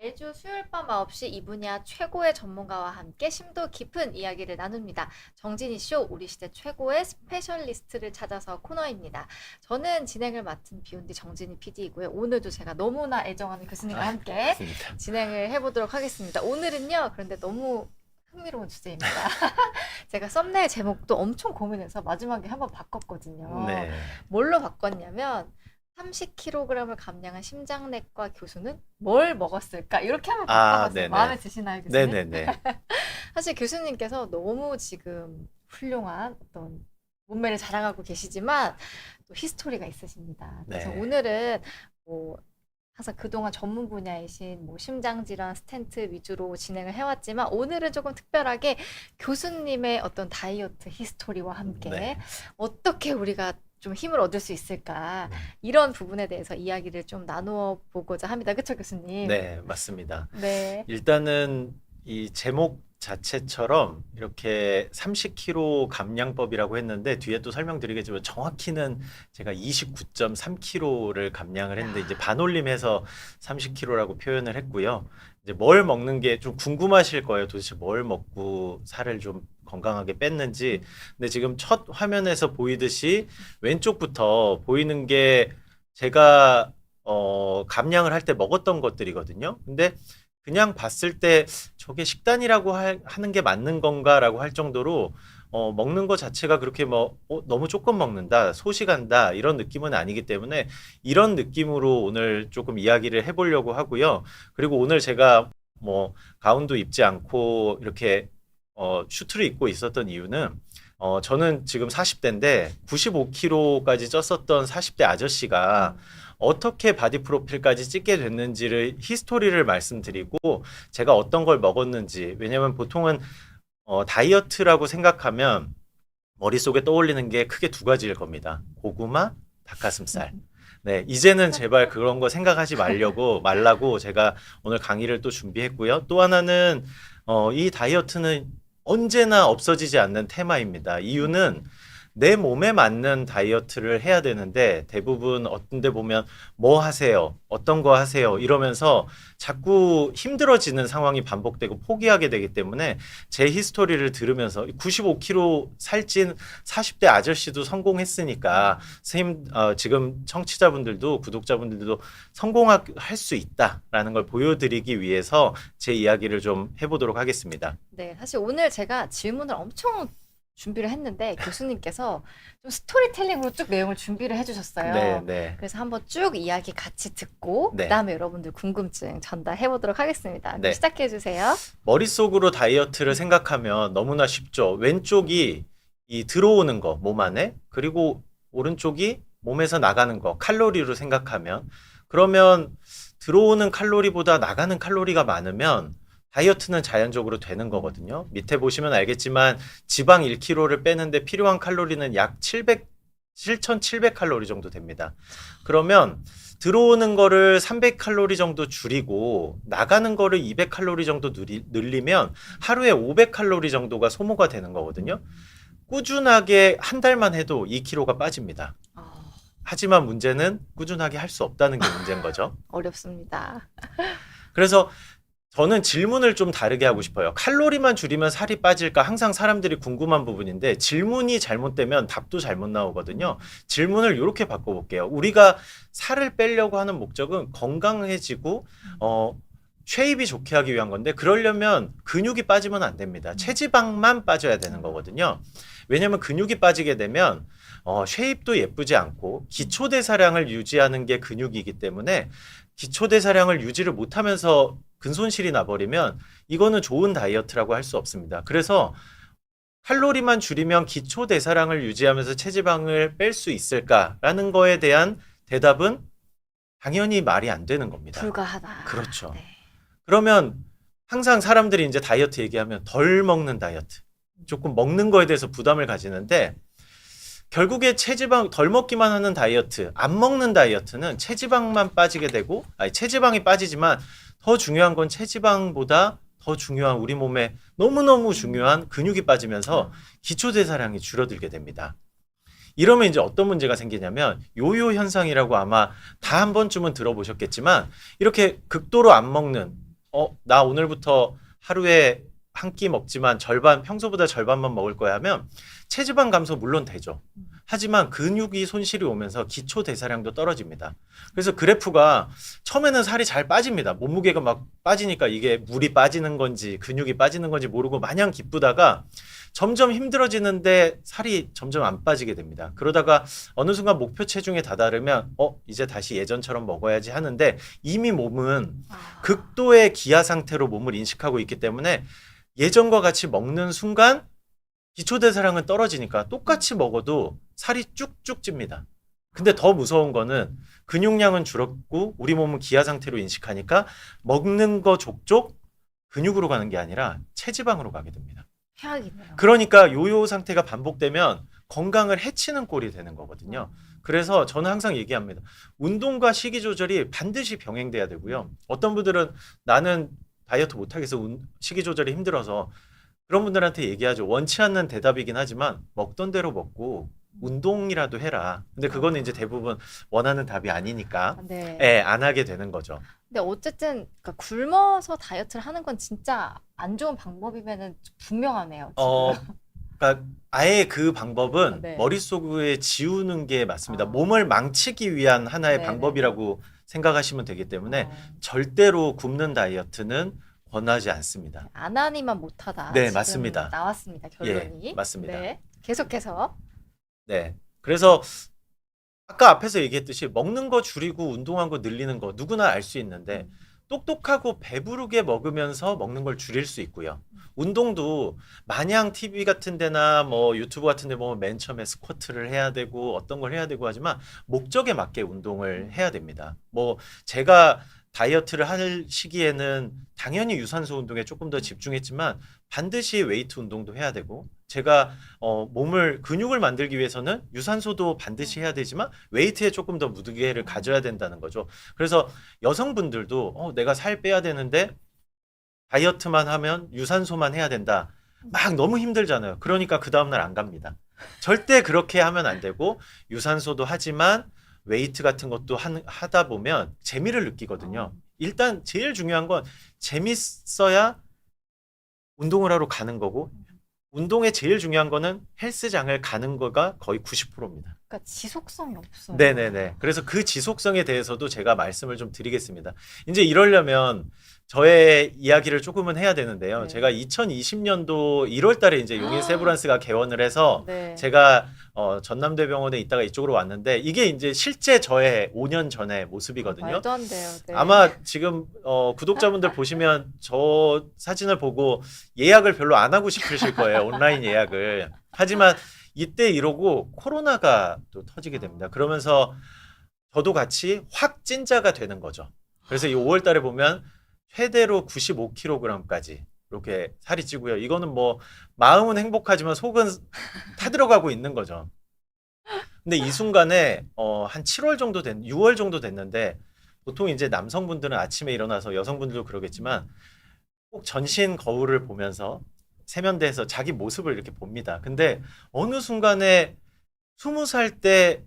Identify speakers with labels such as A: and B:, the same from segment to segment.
A: 매주 수요일 밤 9시 이 분야 최고의 전문가와 함께 심도 깊은 이야기를 나눕니다. 정진희 쇼, 우리 시대 최고의 스페셜리스트를 찾아서 코너입니다. 저는 진행을 맡은 비욘디 정진희 PD이고요. 오늘도 제가 너무나 애정하는 교수님과 함께
B: 맞습니다.
A: 진행을 해보도록 하겠습니다. 오늘은요, 그런데 너무 흥미로운 주제입니다. 제가 썸네일 제목도 엄청 고민해서 마지막에 한번 바꿨거든요.
B: 네.
A: 뭘로 바꿨냐면 30kg을 감량한 심장내과 교수는 뭘 먹었을까? 이렇게 한번 바꿔봤어요.
B: 네네.
A: 마음에 드시나요, 교수님?
B: 네네네.
A: 사실 교수님께서 너무 지금 훌륭한 어떤 몸매를 자랑하고 계시지만 또 히스토리가 있으십니다. 그래서
B: 네.
A: 오늘은 뭐 항상 그동안 전문 분야이신 뭐 심장질환, 스텐트 위주로 진행을 해왔지만 오늘은 조금 특별하게 교수님의 어떤 다이어트 히스토리와 함께
B: 네.
A: 어떻게 우리가 좀 힘을 얻을 수 있을까
B: 네.
A: 이런 부분에 대해서 이야기를 좀 나누어 보고자 합니다. 그쵸, 교수님?
B: 네, 맞습니다.
A: 네.
B: 일단은 이 제목 자체처럼 이렇게 30kg 감량법이라고 했는데 뒤에 또 설명드리겠지만 정확히는 제가 29.3kg를 감량을 했는데 이제 반올림해서 30kg라고 표현을 했고요. 이제 뭘 먹는 게 좀 궁금하실 거예요. 도대체 뭘 먹고 살을 좀 건강하게 뺐는지. 근데 지금 첫 화면에서 보이듯이 왼쪽부터 보이는 게 제가 감량을 할 때 먹었던 것들이거든요. 근데 그냥 봤을 때 저게 식단이라고 하는 게 맞는 건가라고 할 정도로 먹는 것 자체가 그렇게 뭐 너무 조금 먹는다, 소식한다 이런 느낌은 아니기 때문에 이런 느낌으로 오늘 조금 이야기를 해보려고 하고요. 그리고 오늘 제가 뭐 가운도 입지 않고 이렇게 슈트를 입고 있었던 이유는 저는 지금 40대인데 95kg까지 쪘었던 40대 아저씨가 어떻게 바디 프로필까지 찍게 됐는지를 히스토리를 말씀드리고 제가 어떤 걸 먹었는지. 왜냐면 보통은 다이어트라고 생각하면 머릿속에 떠올리는 게 크게 두 가지일 겁니다. 고구마, 닭가슴살. 네, 이제는 제발 그런 거 생각하지 말라고 제가 오늘 강의를 또 준비했고요. 또 하나는 이 다이어트는 언제나 없어지지 않는 테마입니다. 이유는 내 몸에 맞는 다이어트를 해야 되는데 대부분 어떤 데 보면 뭐 하세요? 어떤 거 하세요? 이러면서 자꾸 힘들어지는 상황이 반복되고 포기하게 되기 때문에 제 히스토리를 들으면서 95kg 살찐 40대 아저씨도 성공했으니까 선생님 지금 청취자분들도 구독자분들도 성공할 수 있다라는 걸 보여드리기 위해서 제 이야기를 좀 해보도록 하겠습니다.
A: 네, 사실 오늘 제가 질문을 엄청 준비를 했는데 교수님께서 좀 스토리텔링으로 쭉 내용을 준비를 해주셨어요.
B: 네, 네.
A: 그래서 한번 쭉 이야기 같이 듣고
B: 네.
A: 그다음에 여러분들 궁금증 전달해 보도록 하겠습니다. 그럼
B: 네.
A: 시작해 주세요.
B: 머릿속으로 다이어트를 생각하면 너무나 쉽죠. 왼쪽이 이 들어오는 거, 몸 안에, 그리고 오른쪽이 몸에서 나가는 거, 칼로리로 생각하면, 그러면 들어오는 칼로리보다 나가는 칼로리가 많으면 다이어트는 자연적으로 되는 거거든요. 밑에 보시면 알겠지만 지방 1kg를 빼는데 필요한 칼로리는 약 7,700칼로리 정도 됩니다. 그러면 들어오는 거를 300칼로리 정도 줄이고 나가는 거를 200칼로리 정도 늘리면 하루에 500칼로리 정도가 소모가 되는 거거든요. 꾸준하게 한 달만 해도 2kg가 빠집니다. 하지만 문제는 꾸준하게 할 수 없다는 게 문제인 거죠.
A: 어렵습니다.
B: 그래서 저는 질문을 좀 다르게 하고 싶어요. 칼로리만 줄이면 살이 빠질까? 항상 사람들이 궁금한 부분인데 질문이 잘못되면 답도 잘못 나오거든요. 질문을 이렇게 바꿔볼게요. 우리가 살을 빼려고 하는 목적은 건강해지고 쉐입이 좋게 하기 위한 건데 그러려면 근육이 빠지면 안 됩니다. 체지방만 빠져야 되는 거거든요. 왜냐하면 근육이 빠지게 되면 쉐입도 예쁘지 않고 기초대사량을 유지하는 게 근육이기 때문에 기초대사량을 유지를 못하면서 근손실이 나버리면 이거는 좋은 다이어트라고 할 수 없습니다. 그래서 칼로리만 줄이면 기초대사량을 유지하면서 체지방을 뺄 수 있을까라는 거에 대한 대답은 당연히 말이 안 되는 겁니다.
A: 불가하다.
B: 그렇죠.
A: 네.
B: 그러면 항상 사람들이 이제 다이어트 얘기하면 덜 먹는 다이어트, 조금 먹는 거에 대해서 부담을 가지는데 결국에 체지방 덜 먹기만 하는 다이어트, 안 먹는 다이어트는 체지방만 빠지게 되고, 체지방이 빠지지만 더 중요한 건 체지방보다 더 중요한 우리 몸에 너무너무 중요한 근육이 빠지면서 기초대사량이 줄어들게 됩니다. 이러면 이제 어떤 문제가 생기냐면 요요 현상이라고 아마 다 한 번쯤은 들어보셨겠지만 이렇게 극도로 안 먹는 나 오늘부터 하루에 한 끼 먹지만 평소보다 절반만 먹을 거야 하면 체지방 감소 물론 되죠. 하지만 근육이 손실이 오면서 기초 대사량도 떨어집니다. 그래서 그래프가 처음에는 살이 잘 빠집니다. 몸무게가 막 빠지니까 이게 물이 빠지는 건지 근육이 빠지는 건지 모르고 마냥 기쁘다가 점점 힘들어지는데 살이 점점 안 빠지게 됩니다. 그러다가 어느 순간 목표 체중에 다다르면 이제 다시 예전처럼 먹어야지 하는데 이미 몸은 극도의 기아 상태로 몸을 인식하고 있기 때문에 예전과 같이 먹는 순간 기초 대사량은 떨어지니까 똑같이 먹어도 살이 쭉쭉 찝니다. 근데 더 무서운 거는 근육량은 줄었고 우리 몸은 기아 상태로 인식하니까 먹는 거 족족 근육으로 가는 게 아니라 체지방으로 가게 됩니다.
A: 최악이네요.
B: 그러니까 요요 상태가 반복되면 건강을 해치는 꼴이 되는 거거든요. 그래서 저는 항상 얘기합니다. 운동과 식이 조절이 반드시 병행돼야 되고요. 어떤 분들은 나는 다이어트 못하겠어. 식이 조절이 힘들어서. 그런 분들한테 얘기하죠. 원치 않는 대답이긴 하지만 먹던 대로 먹고 운동이라도 해라. 근데 그거는 이제 대부분 원하는 답이 아니니까
A: 네.
B: 안 하게 되는 거죠.
A: 근데 어쨌든 그러니까 굶어서 다이어트를 하는 건 진짜 안 좋은 방법이면은 분명하네요. 지금.
B: 그러니까 아예 그 방법은
A: 네.
B: 머릿속에 지우는 게 맞습니다.
A: 아.
B: 몸을 망치기 위한 하나의
A: 네네네.
B: 방법이라고 생각하시면 되기 때문에 절대로 굶는 다이어트는 권하지 않습니다.
A: 안 하니만 못하다.
B: 네,
A: 지금
B: 맞습니다.
A: 나왔습니다. 결론이.
B: 예, 맞습니다.
A: 네. 계속해서.
B: 네. 그래서 아까 앞에서 얘기했듯이 먹는 거 줄이고 운동한 거 늘리는 거 누구나 알 수 있는데 똑똑하고 배부르게 먹으면서 먹는 걸 줄일 수 있고요. 운동도 마냥 TV 같은 데나 뭐 유튜브 같은 데 보면 맨 처음에 스쿼트를 해야 되고 어떤 걸 해야 되고 하지만 목적에 맞게 운동을 해야 됩니다. 뭐 제가 다이어트를 할 시기에는 당연히 유산소 운동에 조금 더 집중했지만 반드시 웨이트 운동도 해야 되고 제가 근육을 만들기 위해서는 유산소도 반드시 해야 되지만 웨이트에 조금 더 무게를 가져야 된다는 거죠. 그래서 여성분들도 내가 살 빼야 되는데 다이어트만 하면 유산소만 해야 된다. 막 너무 힘들잖아요. 그러니까 그 다음날 안 갑니다. 절대 그렇게 하면 안 되고 유산소도 하지만 웨이트 같은 것도 하다 보면 재미를 느끼거든요. 일단 제일 중요한 건 재밌어야 운동을 하러 가는 거고 운동에 제일 중요한 거는 헬스장을 가는 거가 거의 90%입니다.
A: 그러니까 지속성이 없어요.
B: 네네네. 그래서 그 지속성에 대해서도 제가 말씀을 좀 드리겠습니다. 이제 이러려면 저의 이야기를 조금은 해야 되는데요.
A: 네.
B: 제가 2020년도 1월 달에 이제 용인 세브란스가 개원을 해서
A: 네.
B: 제가 전남대병원에 있다가 이쪽으로 왔는데 이게 이제 실제 저의 5년 전의 모습이거든요.
A: 말도 안 돼요. 네.
B: 아마 지금 구독자분들 보시면 저 사진을 보고 예약을 별로 안 하고 싶으실 거예요. 온라인 예약을. 하지만 이때 이러고 코로나가 또 터지게 됩니다. 그러면서 저도 같이 확진자가 되는 거죠. 그래서 이 5월 달에 보면 최대로 95kg까지 이렇게 살이 찌고요. 이거는 뭐 마음은 행복하지만 속은 타들어가고 있는 거죠. 근데 이 순간에 한 6월 정도 됐는데 보통 이제 남성분들은 아침에 일어나서 여성분들도 그러겠지만 꼭 전신 거울을 보면서 세면대에서 자기 모습을 이렇게 봅니다. 근데 어느 순간에 20살 때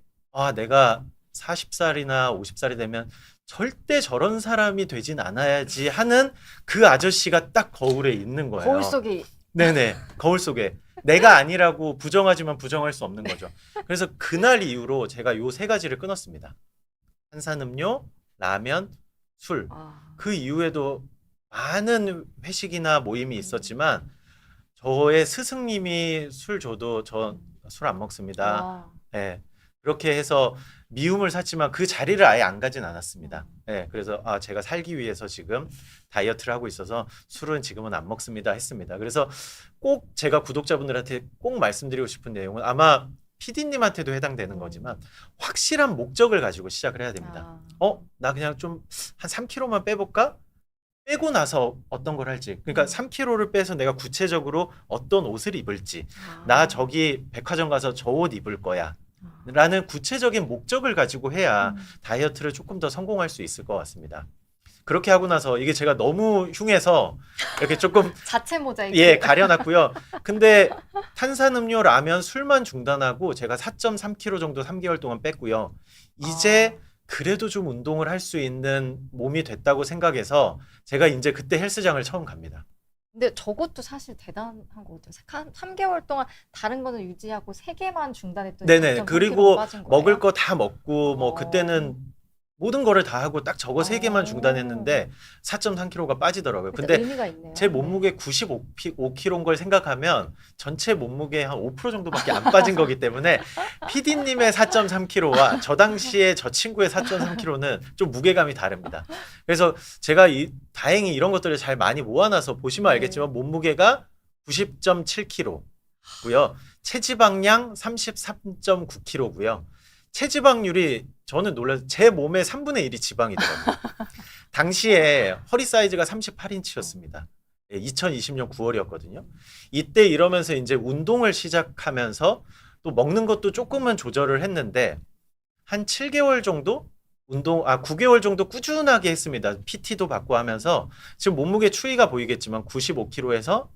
B: 내가 40살이나 50살이 되면 절대 저런 사람이 되진 않아야지 하는 그 아저씨가 딱 거울에 있는 거예요.
A: 거울 속에
B: 네네. 거울 속에. 내가 아니라고 부정하지만 부정할 수 없는 거죠. 그래서 그날 이후로 제가 요 세 가지를 끊었습니다. 탄산음료, 라면, 술. 그 이후에도 많은 회식이나 모임이 있었지만 저의 스승님이 술 줘도 저 술 안 먹습니다. 네. 그렇게 해서 미움을 샀지만 그 자리를 아예 안 가진 않았습니다. 네, 그래서 제가 살기 위해서 지금 다이어트를 하고 있어서 술은 지금은 안 먹습니다 했습니다. 그래서 꼭 제가 구독자분들한테 꼭 말씀드리고 싶은 내용은 아마 PD님한테도 해당되는 거지만 확실한 목적을 가지고 시작을 해야 됩니다. 나 그냥 좀 한 3kg만 빼볼까? 빼고 나서 어떤 걸 할지. 그러니까 3kg를 빼서 내가 구체적으로 어떤 옷을 입을지. 나 저기 백화점 가서 저 옷 입을 거야. 라는 구체적인 목적을 가지고 해야 다이어트를 조금 더 성공할 수 있을 것 같습니다. 그렇게 하고 나서 이게 제가 너무 흉해서 이렇게 조금
A: 자체 모자이크.
B: 가려놨고요. 근데 탄산음료, 라면, 술만 중단하고 제가 4.3kg 정도 3개월 동안 뺐고요. 이제 그래도 좀 운동을 할 수 있는 몸이 됐다고 생각해서 제가 이제 그때 헬스장을 처음 갑니다.
A: 근데 저것도 사실 대단한 거 같아요. 3개월 동안 다른 거는 유지하고 3개만 중단했더니
B: 네네.
A: 4.3kg
B: 그리고
A: 빠진 거예요?
B: 먹을 거 다 먹고 뭐
A: 어.
B: 그때는 모든 거를 다 하고 딱 저거 세 개만
A: 어.
B: 중단했는데 4.3kg가 빠지더라고요.
A: 진짜
B: 근데
A: 의미가 있네요.
B: 제 몸무게 95kg인 걸 생각하면 전체 몸무게 한 5% 정도밖에 안 빠진 거기 때문에 PD님의 4.3kg와 저 당시에 저 친구의 4.3kg는 좀 무게감이 다릅니다. 그래서 제가 다행히 이런 것들을 잘 많이 모아놔서 보시면
A: 네.
B: 알겠지만 몸무게가 90.7kg고요. 체지방량 33.9kg고요. 체지방률이 저는 놀라서 제 몸의 3분의 1이 지방이더라고요. 당시에 허리 사이즈가 38인치였습니다. 2020년 9월이었거든요. 이때 이러면서 이제 운동을 시작하면서 또 먹는 것도 조금은 조절을 했는데 한 7개월 정도 9개월 정도 꾸준하게 했습니다. PT도 받고 하면서 지금 몸무게 추이가 보이겠지만 95kg에서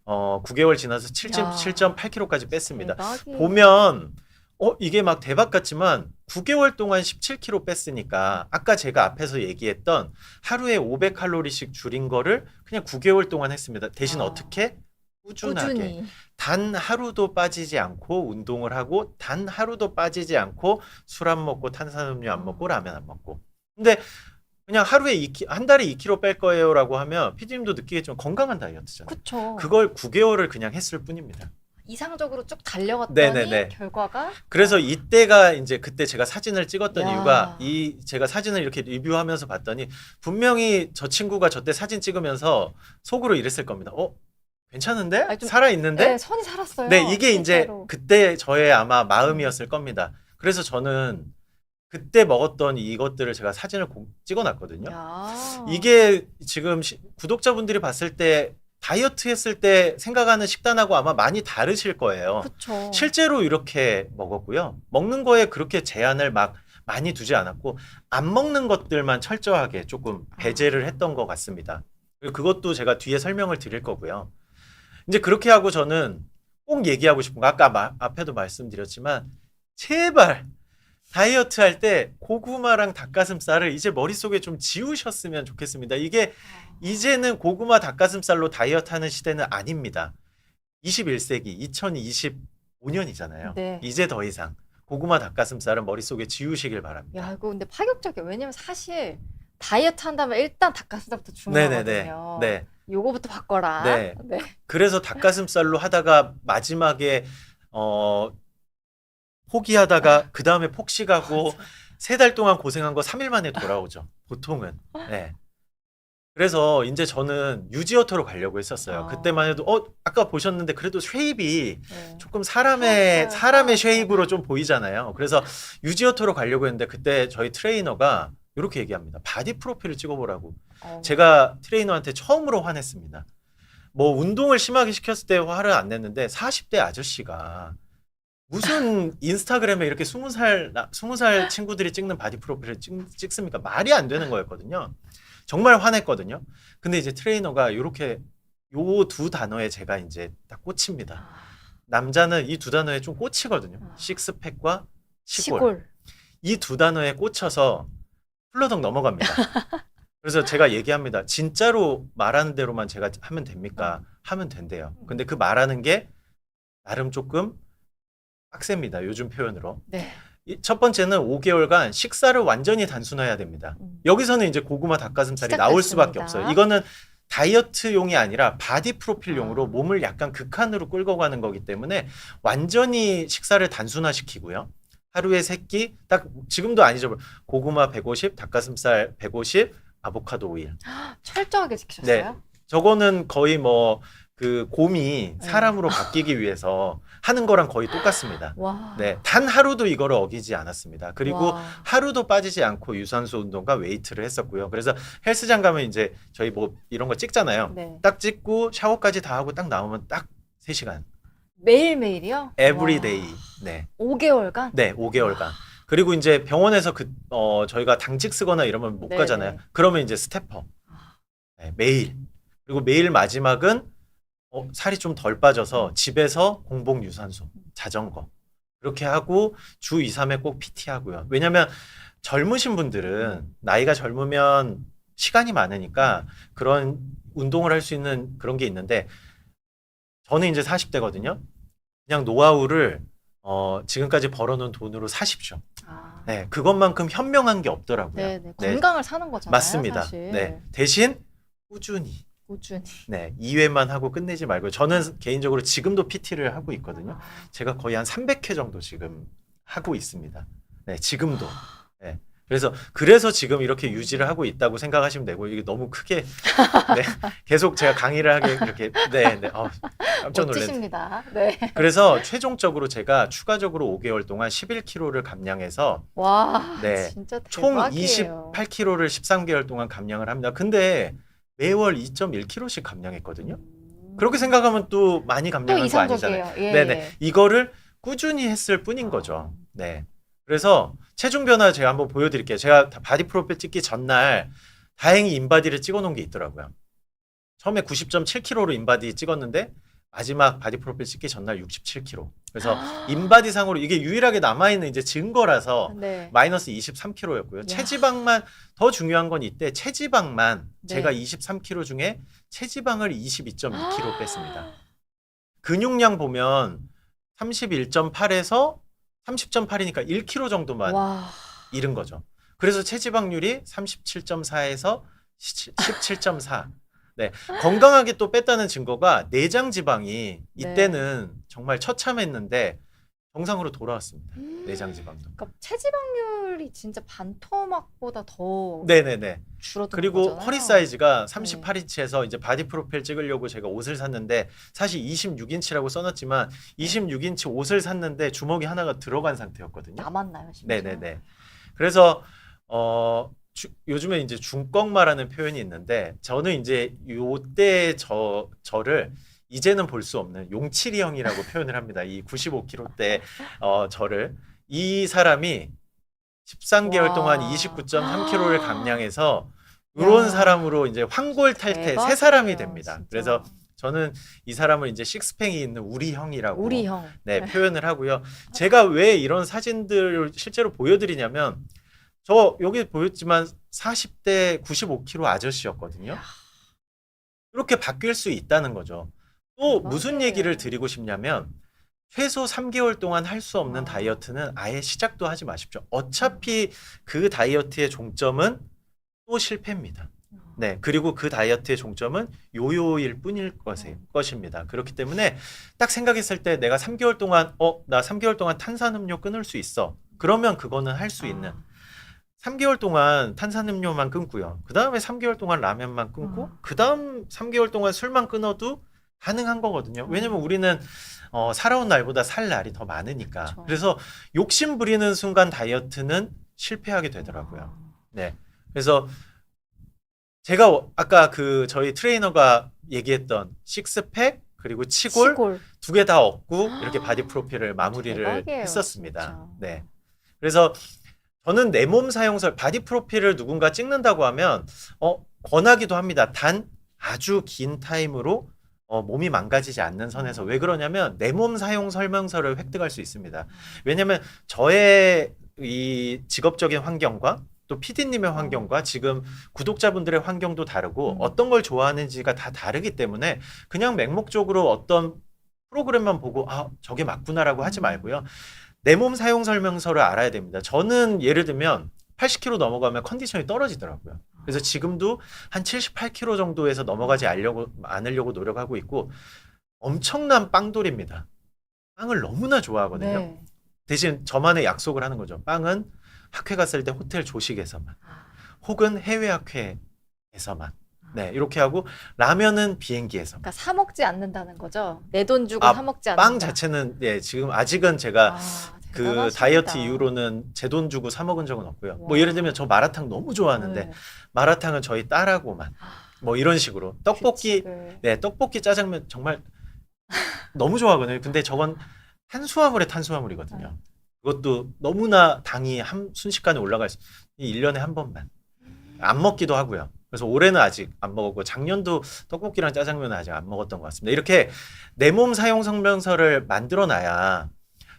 B: 9개월 지나서
A: 야.
B: 7.8kg까지 뺐습니다.
A: 대박이에요.
B: 보면 이게 막 대박 같지만 9개월 동안 17kg 뺐으니까 아까 제가 앞에서 얘기했던 하루에 500칼로리씩 줄인 거를 그냥 9개월 동안 했습니다. 대신
A: 아.
B: 어떻게? 꾸준하게.
A: 꾸준히.
B: 단 하루도 빠지지 않고 운동을 하고 단 하루도 빠지지 않고 술 안 먹고 탄산음료 안 먹고 라면 안 먹고. 근데 그냥 하루에 한 달에 2kg 뺄 거예요라고 하면 PD님도 느끼겠지만 건강한 다이어트잖아요.
A: 그쵸.
B: 그걸 9개월을 그냥 했을 뿐입니다.
A: 이상적으로 쭉 달려갔더니
B: 네네네.
A: 결과가
B: 그래서 이때가 이제 그때 제가 사진을 찍었던
A: 야.
B: 이유가 제가 사진을 이렇게 리뷰하면서 봤더니 분명히 저 친구가 저 때 사진 찍으면서 속으로 이랬을 겁니다. 괜찮은데?
A: 아니, 좀-
B: 살아있는데?
A: 네, 선이 살았어요.
B: 네, 이게 이제
A: 실제로.
B: 그때 저의 아마 마음이었을 겁니다. 그래서 저는 그때 먹었던 이것들을 제가 사진을 찍어놨거든요.
A: 야.
B: 이게 지금 구독자분들이 봤을 때 다이어트 했을 때 생각하는 식단하고 아마 많이 다르실 거예요.
A: 그쵸.
B: 실제로 이렇게 먹었고요. 먹는 거에 그렇게 제한을 막 많이 두지 않았고 안 먹는 것들만 철저하게 조금 배제를 했던 것 같습니다. 그리고 그것도 제가 뒤에 설명을 드릴 거고요. 이제 그렇게 하고 저는 꼭 얘기하고 싶은 거 아까 앞에도 말씀드렸지만 제발 다이어트 할 때 고구마랑 닭가슴살을 이제 머릿속에 좀 지우셨으면 좋겠습니다. 이게 이제는 고구마 닭가슴살로 다이어트 하는 시대는 아닙니다. 21세기 2025년이잖아요.
A: 네.
B: 이제 더 이상 고구마 닭가슴살은 머릿속에 지우시길 바랍니다.
A: 야, 이거 근데 파격적이에요. 왜냐면 사실 다이어트 한다면 일단 닭가슴살부터
B: 네네네.
A: 중요하거든요.
B: 네.
A: 요거부터 바꿔라.
B: 네.
A: 네.
B: 그래서 닭가슴살로 하다가 마지막에 포기하다가 그 다음에 폭식하고 3달 동안 고생한 거 3일 만에 돌아오죠. 보통은. 네. 그래서 이제 저는 유지어터로 가려고 했었어요.
A: 아.
B: 그때만 해도 아까 보셨는데 그래도 쉐입이
A: 네.
B: 조금
A: 살았어요.
B: 사람의 쉐입으로 좀 보이잖아요. 그래서 유지어터로 가려고 했는데 그때 저희 트레이너가 이렇게 얘기합니다. 바디 프로필을 찍어보라고. 제가 트레이너한테 처음으로 화냈습니다. 뭐 운동을 심하게 시켰을 때 화를 안 냈는데 40대 아저씨가 무슨 인스타그램에 이렇게 20살 친구들이 찍는 바디 프로필을 찍습니까? 말이 안 되는 거였거든요. 정말 화냈거든요. 근데 이제 트레이너가 이렇게 요 두 단어에 제가 이제 딱 꽂힙니다. 남자는 이 두 단어에 좀 꽂히거든요. 식스팩과 시골.
A: 시골.
B: 이 두 단어에 꽂혀서 훌러덩 넘어갑니다. 그래서 제가 얘기합니다. 진짜로 말하는 대로만 제가 하면 됩니까? 하면 된대요. 근데 그 말하는 게 나름 조금 빡셉니다. 요즘 표현으로.
A: 네.
B: 첫 번째는 5개월간 식사를 완전히 단순화해야 됩니다. 여기서는 이제 고구마 닭가슴살이 나올 수밖에
A: 시작됐습니다.
B: 없어요. 이거는 다이어트용이 아니라 바디 프로필용으로 몸을 약간 극한으로 끌고 가는 거기 때문에 완전히 식사를 단순화시키고요. 하루에 3끼, 딱 지금도 아니죠. 고구마 150, 닭가슴살 150, 아보카도 오일.
A: 철저하게 지키셨어요?
B: 저거는 거의 뭐 그 곰이 사람으로 바뀌기 위해서 하는 거랑 거의 똑같습니다.
A: 와.
B: 네, 단 하루도 이거를 어기지 않았습니다. 그리고
A: 와.
B: 하루도 빠지지 않고 유산소 운동과 웨이트를 했었고요. 그래서 헬스장 가면 이제 저희 뭐 이런 거 찍잖아요.
A: 네.
B: 딱 찍고 샤워까지 다 하고 딱 나오면 딱 3시간.
A: 매일매일이요?
B: 에브리데이. 네.
A: 5개월간?
B: 네, 5개월간. 그리고 이제 병원에서 저희가 당직 쓰거나 이러면 못
A: 네네.
B: 가잖아요. 그러면 이제 스태퍼. 네, 매일. 그리고 매일 마지막은 살이 좀 덜 빠져서 집에서 공복 유산소, 자전거. 그렇게 하고 주 2, 3회 꼭 PT 하고요. 왜냐면 젊으신 분들은 나이가 젊으면 시간이 많으니까 그런 운동을 할 수 있는 그런 게 있는데 저는 이제 40대거든요. 그냥 노하우를 지금까지 벌어놓은 돈으로 사십시오.
A: 아,
B: 네, 그것만큼 현명한 게 없더라고요.
A: 네네.
B: 네,
A: 건강을 사는 거잖아요,
B: 맞습니다.
A: 사실.
B: 네, 대신 꾸준히
A: 꾸준히.
B: 네, 2회만 하고 끝내지 말고 저는 개인적으로 지금도 PT를 하고 있거든요. 제가 거의 한 300회 정도 지금 하고 있습니다. 네, 지금도. 네. 그래서 지금 이렇게 유지를 하고 있다고 생각하시면 되고 이게 너무 크게 네, 계속 제가 강의를 하게 이렇게 깜짝 놀랐네.
A: 멋지십니다. 네.
B: 그래서 최종적으로 제가 추가적으로 5개월 동안 11kg를 감량해서
A: 와,
B: 네,
A: 진짜
B: 총
A: 대박이에요.
B: 28kg를 13개월 동안 감량을 합니다. 근데 매월 2.1kg씩 감량했거든요. 그렇게 생각하면 또 많이
A: 또
B: 감량한 거 아니잖아요.
A: 이상적이에요. 예,
B: 네네.
A: 예.
B: 이거를 꾸준히 했을 뿐인 거죠. 네. 그래서 체중 변화 제가 한번 보여드릴게요. 제가 바디 프로필 찍기 전날 다행히 인바디를 찍어 놓은 게 있더라고요. 처음에 90.7kg로 인바디 찍었는데 마지막 바디 프로필 찍기 전날 67kg. 그래서 인바디 상으로 이게 유일하게 남아있는 이제 증거라서
A: 네.
B: 마이너스 23kg였고요.
A: 야.
B: 체지방만 더 중요한 건 이때 체지방만
A: 네.
B: 제가 23kg 중에 체지방을 22.2kg 뺐습니다. 근육량 보면 31.8에서 30.8이니까 1kg 정도만
A: 와.
B: 잃은 거죠. 그래서 체지방률이 37.4에서 17.4. 네. 건강하게 또 뺐다는 증거가 내장 지방이 이때는 정말 처참했는데 정상으로 돌아왔습니다. 내장 지방도.
A: 그러니까 체지방률이 진짜 반토막보다 더
B: 네네네.
A: 줄어든
B: 그리고
A: 거잖아요.
B: 허리 사이즈가 38인치에서 이제 바디 프로필 찍으려고 제가 옷을 샀는데 사실 26인치라고 써놨지만 26인치 옷을 샀는데 주머니 하나가 들어간 상태였거든요.
A: 남았나요, 심지어?
B: 네네네. 그래서 요즘에 이제 중꺽마라는 표현이 있는데 저는 이제 요때 저를 이제는 볼 수 없는 용칠이 형이라고 표현을 합니다. 이 95kg 대 저를 이 사람이 13개월
A: 와.
B: 동안 29.3kg를 감량해서 이런
A: 야.
B: 사람으로 이제 황골탈퇴 새
A: 대박이에요,
B: 사람이 됩니다.
A: 진짜.
B: 그래서 저는 이 사람을 이제 식스팽이 있는 우리 형이라고
A: 우리 형.
B: 네, 표현을 하고요. 제가 왜 이런 사진들을 실제로 보여드리냐면 저 여기 보였지만 40대 95kg 아저씨였거든요. 이렇게 바뀔 수 있다는 거죠. 또 무슨
A: 대박이에요.
B: 얘기를 드리고 싶냐면 최소 3개월 동안 할 수 없는
A: 와.
B: 다이어트는 아예 시작도 하지 마십시오. 어차피 그 다이어트의 종점은 또 실패입니다. 네, 그리고 그 다이어트의 종점은 요요일 뿐일 것입니다. 그렇기 때문에 딱 생각했을 때 내가 3개월 동안 나 3개월 동안 탄산음료 끊을 수 있어. 그러면 그거는 할 수 있는 3개월 동안 탄산음료만 끊고요. 그 다음에 3개월 동안 라면만 끊고 그 다음 3개월 동안 술만 끊어도 가능한 거거든요. 왜냐면 우리는 살아온 날보다 살 날이 더 많으니까.
A: 그쵸.
B: 그래서 욕심 부리는 순간 다이어트는 실패하게 되더라고요. 네. 그래서 제가 아까 저희 트레이너가 얘기했던 식스팩 그리고 치골 두 개 다 얻고 이렇게 바디 프로필을 마무리를
A: 대박이에요,
B: 했었습니다.
A: 진짜.
B: 네. 그래서 저는 내 몸 사용설 바디 프로필을 누군가 찍는다고 하면 권하기도 합니다. 단 아주 긴 타임으로 몸이 망가지지 않는 선에서 왜 그러냐면 내 몸 사용 설명서를 획득할 수 있습니다. 왜냐면 저의 이 직업적인 환경과 또 PD님의 환경과 지금 구독자분들의 환경도 다르고 어떤 걸 좋아하는지가 다 다르기 때문에 그냥 맹목적으로 어떤 프로그램만 보고 저게 맞구나라고 하지 말고요. 내 몸 사용 설명서를 알아야 됩니다. 저는 예를 들면 80kg 넘어가면 컨디션이 떨어지더라고요. 그래서 지금도 한 78kg 정도에서 넘어가지 않으려고 노력하고 있고 엄청난 빵돌입니다. 빵을 너무나 좋아하거든요.
A: 네.
B: 대신 저만의 약속을 하는 거죠. 빵은 학회 갔을 때 호텔 조식에서만 혹은 해외 학회에서만 네, 이렇게 하고 라면은 비행기에서.
A: 그러니까 사 먹지 않는다는 거죠. 내 돈 주고 사 먹지 않는다.
B: 빵 자체는 지금 아직은 제가 그
A: 대단하십니다.
B: 다이어트 이후로는 제 돈 주고 사 먹은 적은 없고요. 뭐
A: 와.
B: 예를 들면 저 마라탕 너무 좋아하는데
A: 네.
B: 마라탕은 저희 딸하고만 뭐 이런 식으로 떡볶이
A: 규칙을.
B: 네, 떡볶이 짜장면 정말 너무 좋아하거든요. 근데 저건 탄수화물의 탄수화물이거든요. 그것도 너무나 당이 순식간에 올라갈 수 1년에 한 번만. 안 먹기도 하고요. 그래서 올해는 아직 안 먹었고 작년도 떡볶이랑 짜장면은 아직 안 먹었던 것 같습니다. 이렇게 내 몸 사용 설명서를 만들어 놔야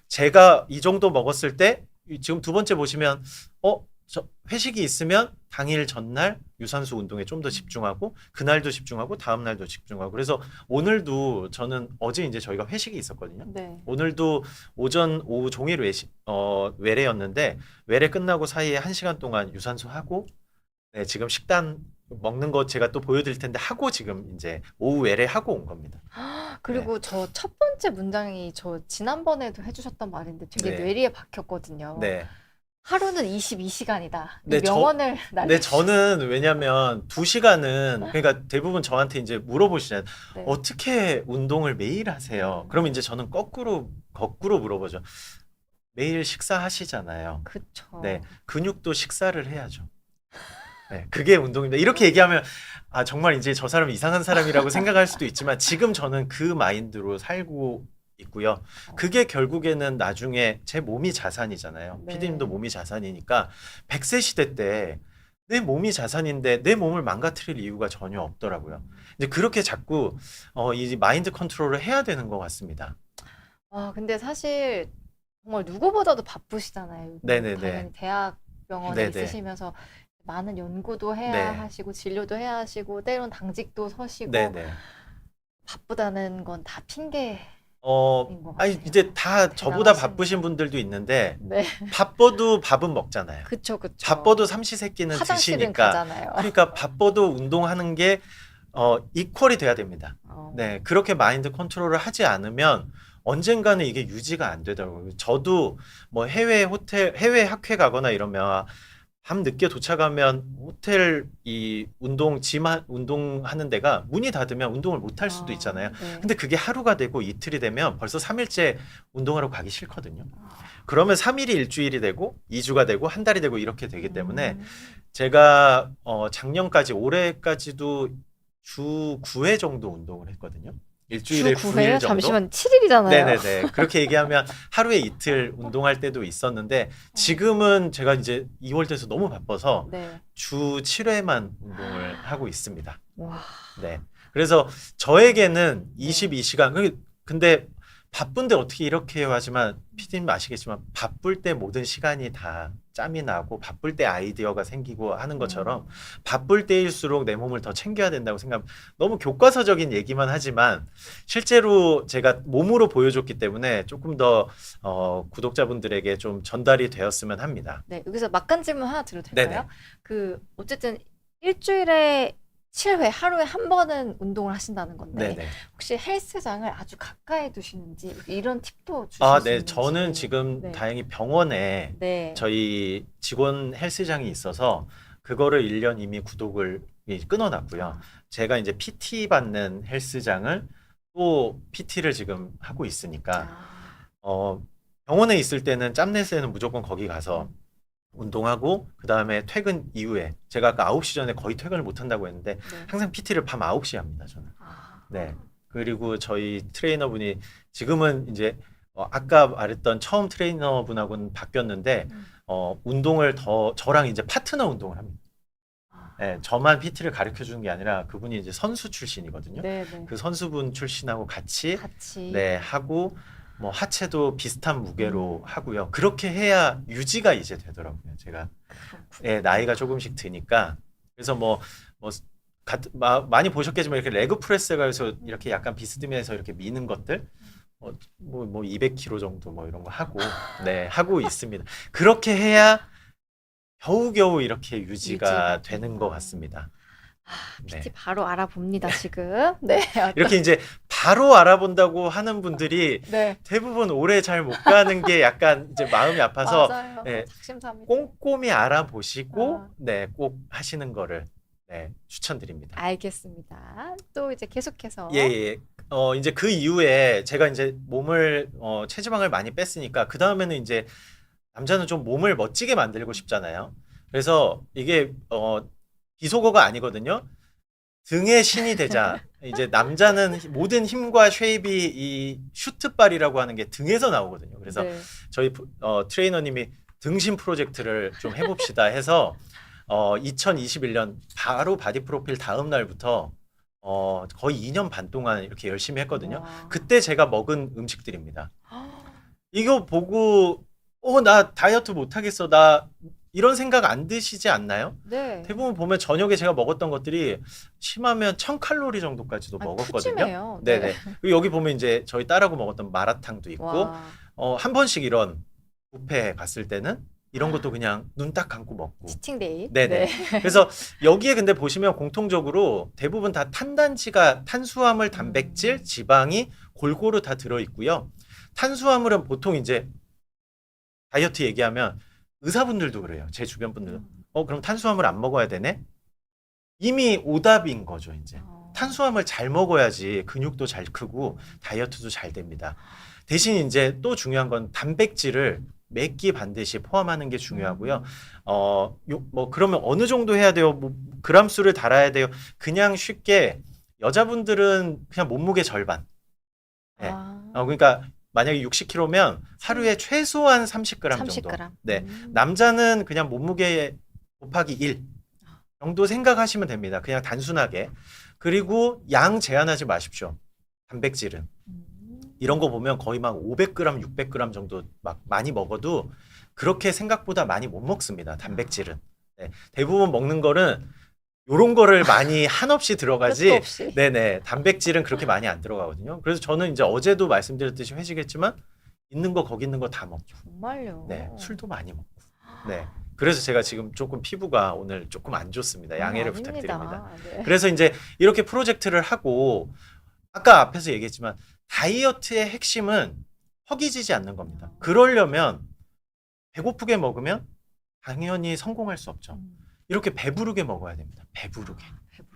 B: 제가 이 정도 먹었을 때 지금 두 번째 보시면 회식이 있으면 당일 전날 유산소 운동에 좀 더 집중하고 그날도 집중하고 다음 날도 집중하고 그래서 오늘도 저는 어제 이제 저희가 회식이 있었거든요.
A: 네.
B: 오늘도 오전 오후 종일 외래였는데 외래 끝나고 사이에 1시간 동안 유산소 하고 네, 지금 식단 먹는 거 제가 또 보여드릴 텐데 하고 지금 이제 오후 외래 하고 온 겁니다.
A: 그리고 저 첫 번째 문장이 저 지난번에도 해주셨던 말인데 되게
B: 네.
A: 뇌리에 박혔거든요.
B: 네.
A: 하루는 22시간이다.
B: 네,
A: 명언을
B: 네, 저는 왜냐면 2시간은 그러니까 대부분 저한테 이제 물어보시잖아요.
A: 네.
B: 어떻게 운동을 매일 하세요? 그럼 이제 저는 거꾸로 물어보죠. 매일 식사하시잖아요.
A: 그쵸.
B: 네, 근육도 식사를 해야죠. 네, 그게 운동입니다. 이렇게 얘기하면 아 정말 이제 저 사람 이상한 사람이라고 생각할 수도 있지만 지금 저는 그 마인드로 살고 있고요. 그게 결국에는 나중에 제 몸이 자산이잖아요.
A: 네.
B: 피디님도 몸이 자산이니까 100세 시대 때 내 몸이 자산인데 내 몸을 망가뜨릴 이유가 전혀 없더라고요. 이제 그렇게 자꾸 이 마인드 컨트롤을 해야 되는 것 같습니다.
A: 근데 사실 정말 누구보다도 바쁘시잖아요.
B: 네네네.
A: 당연히 대학병원에
B: 네네.
A: 있으시면서 많은 연구도 해야
B: 네.
A: 하시고 진료도 해야 하시고 때론 당직도 서시고
B: 네네.
A: 바쁘다는 건 다 핑계. 것
B: 아니
A: 같아요.
B: 이제 다 저보다
A: 대단하십니다.
B: 바쁘신 분들도 있는데
A: 네.
B: 바빠도 밥은 먹잖아요.
A: 그쵸.
B: 바빠도 삼시세끼는
A: 화장실은
B: 드시니까
A: 가잖아요.
B: 그러니까 바빠도 운동하는 게 이퀄이 돼야 됩니다. 네, 그렇게 마인드 컨트롤을 하지 않으면 언젠가는 이게 유지가 안 되더라고요. 저도 뭐 해외 학회 가거나 이러면 밤 늦게 도착하면 호텔 이 운동하는 데가 문이 닫으면 운동을 못 할 수도 있잖아요.
A: 네.
B: 근데 그게 하루가 되고 이틀이 되면 벌써 3일째 운동하러 가기 싫거든요. 그러면 3일이 일주일이 되고 2주가 되고 한 달이 되고 이렇게 되기 때문에 제가 작년까지 올해까지도 주 9회 정도 운동을 했거든요. 일주일에
A: 주
B: 9일
A: 9회요?
B: 정도.
A: 잠시만 7일이잖아요.
B: 네네네. 그렇게 얘기하면 하루에 이틀 운동할 때도 있었는데 지금은 제가 이제 2월 돼서 너무 바빠서
A: 네.
B: 주 7회만 운동을 하고 있습니다.
A: 와.
B: 네. 그래서 저에게는
A: 네.
B: 22시간 근데 바쁜데 어떻게 이렇게 해요 하지만 피디님 아시겠지만 바쁠 때 모든 시간이 다 짬이 나고 바쁠 때 아이디어가 생기고 하는 것처럼 바쁠 때일수록 내 몸을 더 챙겨야 된다고 생각합니다. 너무 교과서적인 얘기만 하지만 실제로 제가 몸으로 보여줬기 때문에 조금 더 구독자분들에게 좀 전달이 되었으면 합니다.
A: 네, 여기서 막간 질문 하나 드려도 될까요?
B: 네네.
A: 어쨌든 일주일에 7회, 하루에 한 번은 운동을 하신다는 건데
B: 네네.
A: 혹시 헬스장을 아주 가까이 두시는지 이런 팁도 주실
B: 아,
A: 수
B: 네.
A: 있는지.
B: 저는 지금
A: 네.
B: 다행히 병원에
A: 네.
B: 저희 직원 헬스장이 있어서 그거를 1년 이미 구독을 끊어놨고요. 제가 이제 PT 받는 헬스장을 또 PT를 지금 하고 있으니까 병원에 있을 때는 짬내세는 무조건 거기 가서 운동하고 그다음에 퇴근 이후에 제가 아까 9시 전에 거의 퇴근을 못 한다고 했는데
A: 네.
B: 항상 PT를 밤 9시에 합니다, 저는.
A: 아.
B: 네. 그리고 저희 트레이너분이 지금은 이제 아까 말했던 처음 트레이너분하고는 바뀌었는데 운동을 더 저랑 이제 파트너 운동을 합니다. 네, 저만 PT를 가르쳐 주는 게 아니라 그분이 이제 선수 출신이거든요.
A: 네, 네.
B: 그 선수분 출신하고 같이
A: 같이.
B: 네, 하고 뭐 하체도 비슷한 무게로 하고요. 그렇게 해야 유지가 이제 되더라고요. 제가
A: 그렇군요.
B: 나이가 조금씩 드니까 그래서 많이 보셨겠지만 이렇게 레그 프레스가 해서 이렇게 약간 비스듬해서 이렇게 미는 것들 뭐 200kg 정도 뭐 이런 거 하고 네 하고 있습니다. 그렇게 해야 겨우겨우 이렇게 유지가 되는 것 같습니다.
A: PT
B: 네.
A: 바로 알아봅니다, 지금. 네.
B: 이렇게 이제 바로 알아본다고 하는 분들이
A: 네.
B: 대부분 오래 잘 못 가는 게 약간 이제 마음이 아파서
A: 맞아요.
B: 네,
A: 작심삼일.
B: 꼼꼼히 알아보시고
A: 아.
B: 네, 꼭 하시는 거를 네, 추천드립니다.
A: 알겠습니다. 또 이제 계속해서.
B: 예, 예. 이제 그 이후에 제가 이제 몸을 체지방을 많이 뺐으니까 그 다음에는 이제 남자는 좀 몸을 멋지게 만들고 싶잖아요. 그래서 이게 비속어가 아니거든요. 등의 신이 되자. 이제 남자는 모든 힘과 쉐입이 이 슈트발이라고 하는 게 등에서 나오거든요. 그래서
A: 네.
B: 저희 트레이너님이 등신 프로젝트를 좀 해봅시다 해서 2021년 바로 바디 프로필 다음 날부터 거의 2년 반 동안 이렇게 열심히 했거든요.
A: 와.
B: 그때 제가 먹은 음식들입니다. 이거 보고 나 다이어트 못 하겠어. 나 이런 생각 안 드시지 않나요?
A: 네.
B: 대부분 보면 저녁에 제가 먹었던 것들이 심하면 1000칼로리 정도까지도 먹었거든요.
A: 푸짐해요.
B: 네네. 그리고 여기 보면 이제 저희 딸하고 먹었던 마라탕도 있고
A: 와.
B: 한 번씩 이런 뷔페에 갔을 때는 이런 것도 그냥 눈 딱 감고 먹고.
A: 치팅데이.
B: 네네. 그래서 여기에 근데 보시면 공통적으로 대부분 다 탄단지가 탄수화물, 단백질, 지방이 골고루 다 들어있고요. 탄수화물은 보통 이제 다이어트 얘기하면 의사분들도 그래요. 제 주변 분들은. 그럼 탄수화물 안 먹어야 되네? 이미 오답인 거죠, 이제. 탄수화물 잘 먹어야지 근육도 잘 크고 다이어트도 잘 됩니다. 대신 이제 또 중요한 건 단백질을 몇 끼 반드시 포함하는 게 중요하고요. 뭐 그러면 어느 정도 해야 돼요? 뭐 그람 수를 달아야 돼요? 그냥 쉽게 여자분들은 그냥 몸무게 절반. 네. 그러니까 만약에 60kg면 하루에 최소한 30g 정도.
A: 30g.
B: 네. 남자는 그냥 몸무게 곱하기 1 정도 생각하시면 됩니다. 그냥 단순하게. 그리고 양 제한하지 마십시오. 단백질은. 이런 거 보면 거의 막 500g, 600g 정도 막 많이 먹어도 그렇게 생각보다 많이 못 먹습니다. 단백질은. 네. 대부분 먹는 거는 요런 거를 많이 한없이 들어가지.
A: 끝도 없이.
B: 네네. 단백질은 그렇게 많이 안 들어가거든요. 그래서 저는 이제 어제도 말씀드렸듯이 회식했지만 있는 거 거기 있는 거 다 먹죠.
A: 정말요.
B: 네. 술도 많이 먹고. 네. 그래서 제가 지금 조금 피부가 오늘 조금 안 좋습니다. 양해를
A: 아닙니다.
B: 부탁드립니다.
A: 네.
B: 그래서 이제 이렇게 프로젝트를 하고 아까 앞에서 얘기했지만 다이어트의 핵심은 허기지지 않는 겁니다. 그러려면 배고프게 먹으면 당연히 성공할 수 없죠. 이렇게 배부르게 먹어야 됩니다. 배부르게.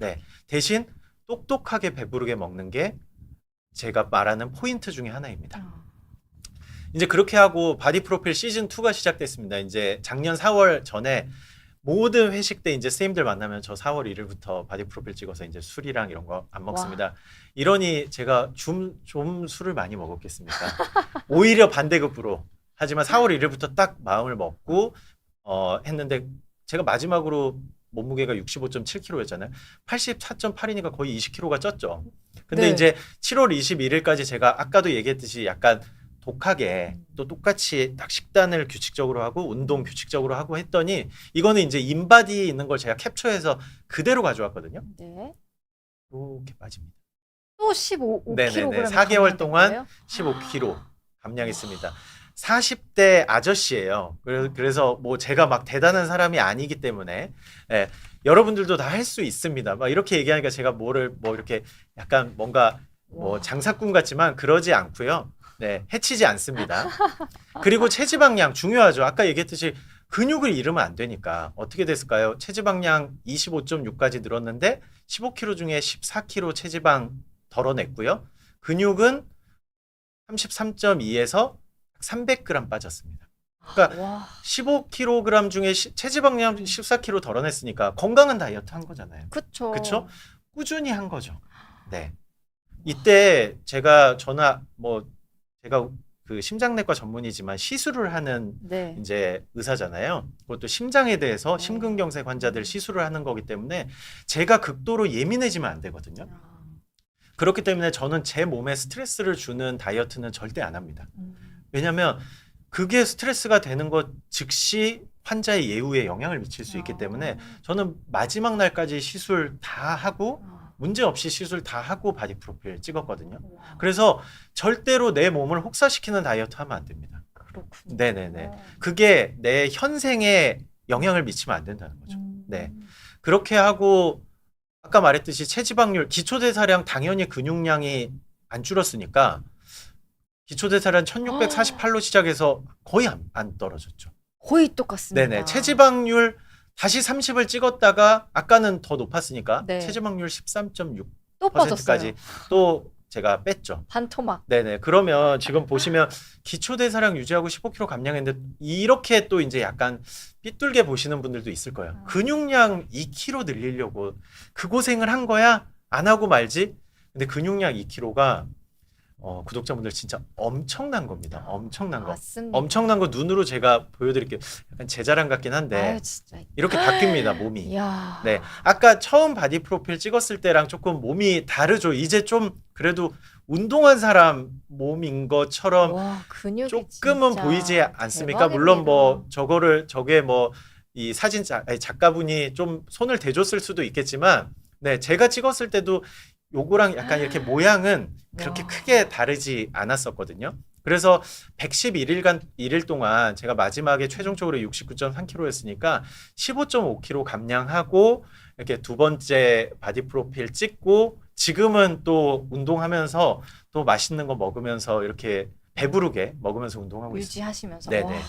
B: 네. 대신 똑똑하게 배부르게 먹는 게 제가 말하는 포인트 중에 하나입니다. 이제 그렇게 하고 바디 프로필 시즌 2가 시작됐습니다. 이제 작년 4월 전에 모든 회식 때 이제 선생님들 만나면 저 4월 1일부터 바디 프로필 찍어서 이제 술이랑 이런 거 안 먹습니다. 이러니 제가 좀 술을 많이 먹었겠습니까? 오히려 반대급부로. 하지만 4월 1일부터 딱 마음을 먹고 했는데 제가 마지막으로 몸무게가 65.7kg였잖아요. 84.8이니까 거의 20kg가 쪘죠. 근데
A: 네.
B: 이제 7월 21일까지 제가 아까도 얘기했듯이 약간 독하게 또 똑같이 딱 식단을 규칙적으로 하고 운동 규칙적으로 하고 했더니 이거는 이제 인바디에 있는 걸 제가 캡처해서 그대로 가져왔거든요.
A: 네.
B: 이렇게 빠집니다.
A: 또 15kg.
B: 네네네. 4개월 동안 15kg 감량했습니다. 40대 아저씨예요. 그래서 뭐 제가 막 대단한 사람이 아니기 때문에 여러분들도 다 할 수 있습니다. 막 이렇게 얘기하니까 제가 뭐 이렇게 약간 뭔가 뭐 장사꾼 같지만 그러지 않고요. 네, 해치지 않습니다. 그리고 체지방량 중요하죠. 아까 얘기했듯이 근육을 잃으면 안 되니까 어떻게 됐을까요? 체지방량 25.6까지 늘었는데 15kg 중에 14kg 체지방 덜어냈고요. 근육은 33.2에서 300g 빠졌습니다. 그러니까 15kg 중에 체지방량 14kg 덜어냈으니까 건강한 다이어트 한 거잖아요.
A: 그쵸.
B: 그쵸? 꾸준히 한 거죠. 네. 이때 제가 제가 그 심장내과 전문이지만 시술을 하는
A: 네.
B: 이제 의사잖아요. 그것도 심장에 대해서 심근경색 환자들 시술을 하는 거기 때문에 제가 극도로 예민해지면 안 되거든요. 그렇기 때문에 저는 제 몸에 스트레스를 주는 다이어트는 절대 안 합니다. 왜냐하면 그게 스트레스가 되는 것 즉시 환자의 예후에 영향을 미칠 수 있기 때문에 저는 마지막 날까지 시술 다 하고 문제없이 시술 다 하고 바디 프로필 찍었거든요. 그래서 절대로 내 몸을 혹사시키는 다이어트 하면 안 됩니다.
A: 그렇군요.
B: 네네네. 그게 내 현생에 영향을 미치면 안 된다는 거죠. 네. 그렇게 하고 아까 말했듯이 체지방률, 기초대사량 당연히 근육량이 안 줄었으니까 기초대사량 1648로 시작해서 거의 안 떨어졌죠.
A: 거의 똑같습니다.
B: 네네. 체지방률 다시 30을 찍었다가 아까는 더 높았으니까
A: 네.
B: 체지방률
A: 또 빠졌어요.
B: 13.6%까지 또 제가 뺐죠.
A: 반토막.
B: 네네. 그러면 지금 보시면 기초대사량 유지하고 15kg 감량했는데 이렇게 또 이제 약간 삐뚤게 보시는 분들도 있을 거예요. 근육량 2kg 늘리려고 그 고생을 한 거야? 안 하고 말지? 근데 근육량 2kg가 구독자분들 진짜 엄청난 겁니다. 엄청난 거.
A: 맞습니다.
B: 엄청난 거 눈으로 제가 보여드릴게요. 약간 제 자랑 같긴 한데
A: 아유, 진짜.
B: 이렇게 바뀝니다, 몸이.
A: 이야.
B: 네, 아까 처음 바디 프로필 찍었을 때랑 조금 몸이 다르죠. 이제 좀 그래도 운동한 사람 몸인 것처럼
A: 와, 근육이
B: 조금은
A: 진짜
B: 보이지 않습니까?
A: 대박입니다.
B: 물론 뭐 저게 뭐 이 아니, 작가분이 좀 손을 대줬을 수도 있겠지만, 네, 제가 찍었을 때도 요거랑 약간 이렇게 모양은 그렇게
A: 와.
B: 크게 다르지 않았었거든요. 그래서 111일간 1일 동안 제가 마지막에 최종적으로 69.3kg였으니까 15.5kg 감량하고 이렇게 두 번째 바디 프로필 찍고 지금은 또 운동하면서 또 맛있는 거 먹으면서 이렇게 배부르게 먹으면서 운동하고 있습니다.
A: 유지하시면서.
B: 네네.
A: 와.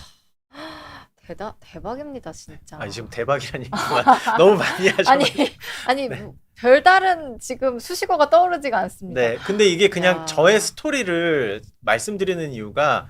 A: 대박입니다, 진짜.
B: 아니 지금 대박이라는 얘기만 너무 많이 하죠.
A: 아니
B: 네.
A: 뭐 별다른 지금 수식어가 떠오르지가 않습니다.
B: 네, 근데 이게 그냥
A: 야.
B: 저의 스토리를 말씀드리는 이유가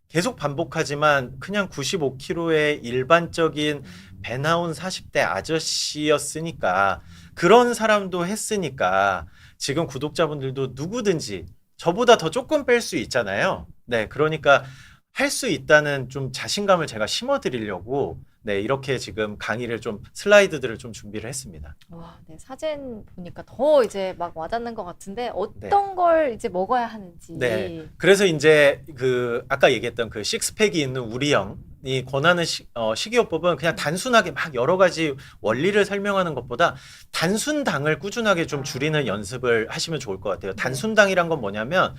B: 계속 반복하지만 그냥 95kg의 일반적인 배 나온 40대 아저씨였으니까 그런 사람도 했으니까 지금 구독자분들도 누구든지 저보다 더 조금 뺄 수 있잖아요. 네, 그러니까 할 수 있다는 좀 자신감을 제가 심어드리려고 네, 이렇게 지금 강의를 좀 슬라이드들을 좀 준비를 했습니다.
A: 와, 네, 사진 보니까 더 이제 막 와닿는 것 같은데 어떤
B: 네.
A: 걸 이제 먹어야 하는지.
B: 네. 그래서 이제 그 아까 얘기했던 그 식스팩이 있는 우리 형이 권하는 식이요법은 그냥 단순하게 막 여러 가지 원리를 설명하는 것보다 단순당을 꾸준하게 좀 줄이는 연습을 하시면 좋을 것 같아요. 단순당이란 건 뭐냐면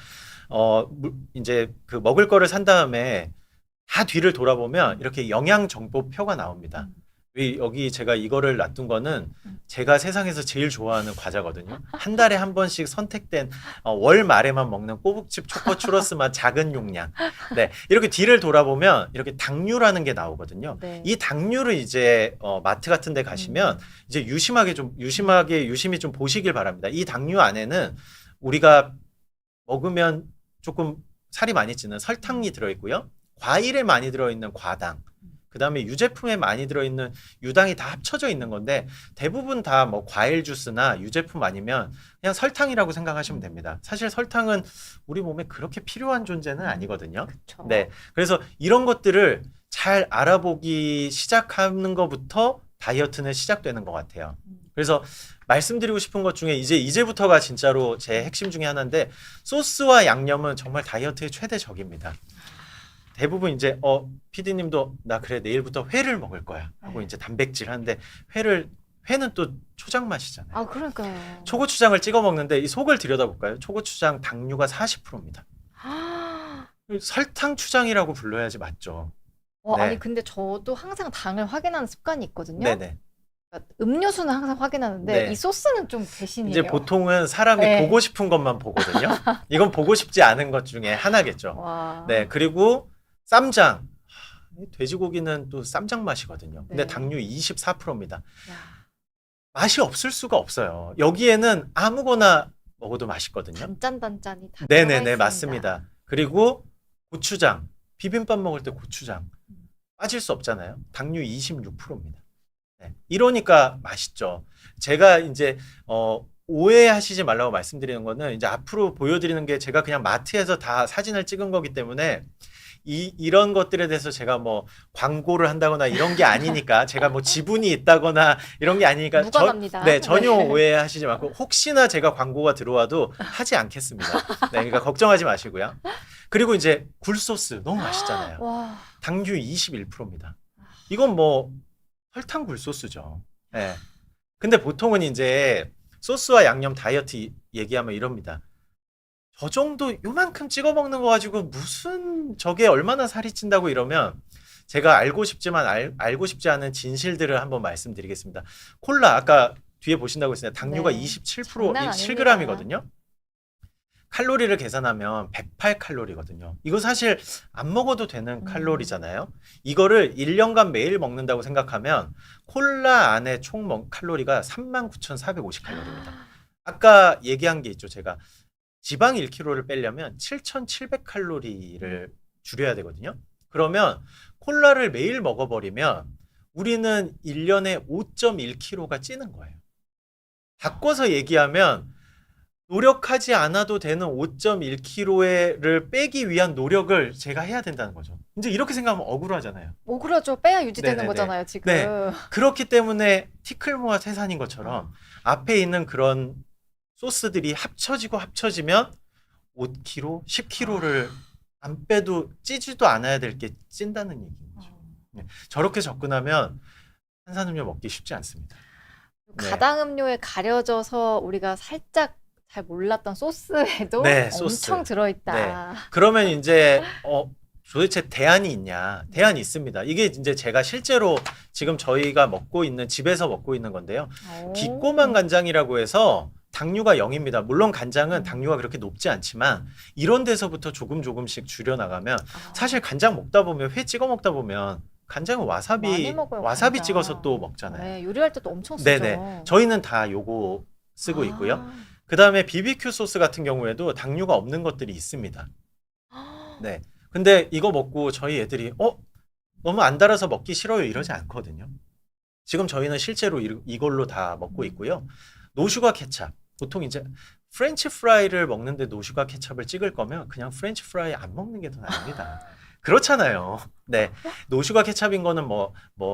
B: 이제 그 먹을 거를 산 다음에 다 뒤를 돌아보면 이렇게 영양 정보표가 나옵니다. 여기 제가 이거를 놔둔 거는 제가 세상에서 제일 좋아하는 과자거든요. 한 달에 한 번씩 선택된 월 말에만 먹는 꼬북칩 초코 추러스 맛 작은 용량. 네, 이렇게 뒤를 돌아보면 이렇게 당류라는 게 나오거든요.
A: 네.
B: 이 당류를 이제 마트 같은 데 가시면 이제 유심히 좀 보시길 바랍니다. 이 당류 안에는 우리가 먹으면 조금 살이 많이 찌는 설탕이 들어있고요. 과일에 많이 들어있는 과당, 그 다음에 유제품에 많이 들어있는 유당이 다 합쳐져 있는 건데 대부분 다 뭐 과일 주스나 유제품 아니면 그냥 설탕이라고 생각하시면 됩니다. 사실 설탕은 우리 몸에 그렇게 필요한 존재는 아니거든요.
A: 그쵸.
B: 네, 그래서 이런 것들을 잘 알아보기 시작하는 것부터 다이어트는 시작되는 것 같아요. 그래서 말씀드리고 싶은 것 중에 이제부터가 진짜로 제 핵심 중에 하나인데 소스와 양념은 정말 다이어트의 최대 적입니다. 대부분 이제 PD님도 나 그래 내일부터 회를 먹을 거야 하고
A: 네.
B: 이제 단백질 하는데 회는 또 초장 맛이잖아요.
A: 아, 그러니까요.
B: 초고추장을 찍어 먹는데 이 속을 들여다볼까요? 초고추장 당류가 40%입니다. 설탕추장이라고 불러야지 맞죠. 네.
A: 아니 근데 저도 항상 당을 확인하는 습관이 있거든요.
B: 네네.
A: 그러니까 음료수는 항상 확인하는데
B: 네.
A: 이 소스는 좀 배신이에요.
B: 이제 보통은 사람이
A: 네.
B: 보고 싶은 것만 보거든요. 이건 보고 싶지 않은 것 중에 하나겠죠.
A: 와.
B: 네, 그리고 쌈장. 돼지고기는 또 쌈장 맛이거든요. 근데
A: 네.
B: 당류 24%입니다.
A: 야.
B: 맛이 없을 수가 없어요. 여기에는 아무거나 먹어도 맛있거든요.
A: 단짠단짠이 다 들어가
B: 네네네,
A: 있습니다.
B: 맞습니다. 그리고 고추장. 비빔밥 먹을 때 고추장. 빠질 수 없잖아요. 당류 26%입니다. 네, 이러니까 맛있죠. 제가 이제 오해하시지 말라고 말씀드리는 거는 이제 앞으로 보여드리는 게 제가 그냥 마트에서 다 사진을 찍은 거기 때문에 이런 것들에 대해서 제가 뭐 광고를 한다거나 이런 게 아니니까 제가 뭐 지분이 있다거나 이런 게 아니니까
A: 무관합니다.
B: 네, 전혀
A: 네.
B: 오해하시지 말고 혹시나 제가 광고가 들어와도 하지 않겠습니다. 네, 그러니까 걱정하지 마시고요. 그리고 이제 굴소스 너무 맛있잖아요.
A: 와.
B: 당류 21%입니다. 이건 뭐 설탕 굴소스죠. 네. 근데 보통은 이제 소스와 양념 다이어트 얘기하면 이럽니다. 저 정도 요만큼 찍어 먹는 거 가지고 무슨 저게 얼마나 살이 찐다고 이러면 제가 알고 싶지만 알고 싶지 않은 진실들을 한번 말씀드리겠습니다. 콜라 아까 뒤에 보신다고 했습니다. 당류가
A: 네.
B: 27%
A: 장난
B: 7g이거든요. 칼로리를 계산하면 108칼로리거든요. 이거 사실 안 먹어도 되는 칼로리잖아요. 이거를 1년간 매일 먹는다고 생각하면 콜라 안에 총 칼로리가 39,450칼로리입니다. 아까 얘기한 게 있죠. 제가 지방 1kg를 빼려면 7,700칼로리를 줄여야 되거든요. 그러면 콜라를 매일 먹어버리면 우리는 1년에 5.1kg가 찌는 거예요. 바꿔서 얘기하면 노력하지 않아도 되는 5.1kg를 빼기 위한 노력을 제가 해야 된다는 거죠. 이제 이렇게 생각하면 억울하잖아요.
A: 억울하죠. 빼야 유지되는
B: 네네네.
A: 거잖아요, 지금.
B: 네. 그렇기 때문에 티클모아 태산인 것처럼 앞에 있는 그런 소스들이 합쳐지면 5kg, 10kg를 안 빼도 찌지도 않아야 될 게 찐다는 얘기인 거죠. 네. 저렇게 접근하면 탄산음료 먹기 쉽지 않습니다. 네.
A: 가당음료에 가려져서 우리가 살짝 잘 몰랐던 소스에도
B: 네, 소스.
A: 엄청 들어있다.
B: 그러면 이제 도대체 대안이 있냐? 대안이 있습니다. 이게 이제 제가 실제로 지금 저희가 먹고 있는 집에서 먹고 있는 건데요.
A: 오.
B: 깃꼬만 간장이라고 해서 당류가 0입니다. 물론 간장은 당류가 그렇게 높지 않지만 이런 데서부터 조금씩 줄여 나가면 사실 간장 먹다 보면 회 찍어 먹다 보면 간장은
A: 많이 먹어요,
B: 와사비
A: 간장.
B: 찍어서 또 먹잖아요.
A: 네, 요리할 때도 엄청 쓰죠.
B: 네네. 저희는 다 요거 쓰고 있고요. 그다음에 BBQ 소스 같은 경우에도 당류가 없는 것들이 있습니다. 네. 근데 이거 먹고 저희 애들이 너무 안 달아서 먹기 싫어요 이러지 않거든요. 지금 저희는 실제로 이걸로 다 먹고 있고요. 노슈가 케찹. 보통 이제 프렌치 프라이를 먹는데 노슈가 케찹을 찍을 거면 그냥 프렌치 프라이 안 먹는 게 더 나습니다. 그렇잖아요. 네. 노슈가 케찹인 거는 뭐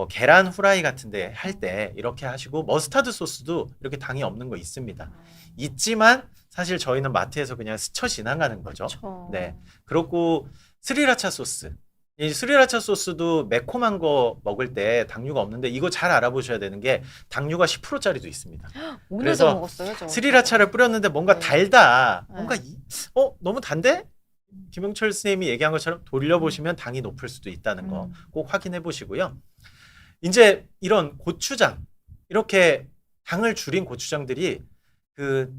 B: 계란 후라이 같은데 할 때 이렇게 하시고 머스타드 소스도 이렇게 당이 없는 거 있습니다. 있지만 사실 저희는 마트에서 그냥 스쳐 지나가는 거죠.
A: 그쵸.
B: 네. 그렇고 스리라차 소스. 이 스리라차 소스도 매콤한 거 먹을 때 당류가 없는데 이거 잘 알아보셔야 되는 게 당류가 10%짜리도 있습니다.
A: 오늘도
B: 그래서
A: 먹었어요, 저.
B: 스리라차를 뿌렸는데 뭔가
A: 네.
B: 달다.
A: 네.
B: 뭔가 너무 단데? 김영철 선생님이 얘기한 것처럼 돌려보시면 당이 높을 수도 있다는 거 꼭 확인해 보시고요. 이제 이런 고추장, 이렇게 당을 줄인 고추장들이 그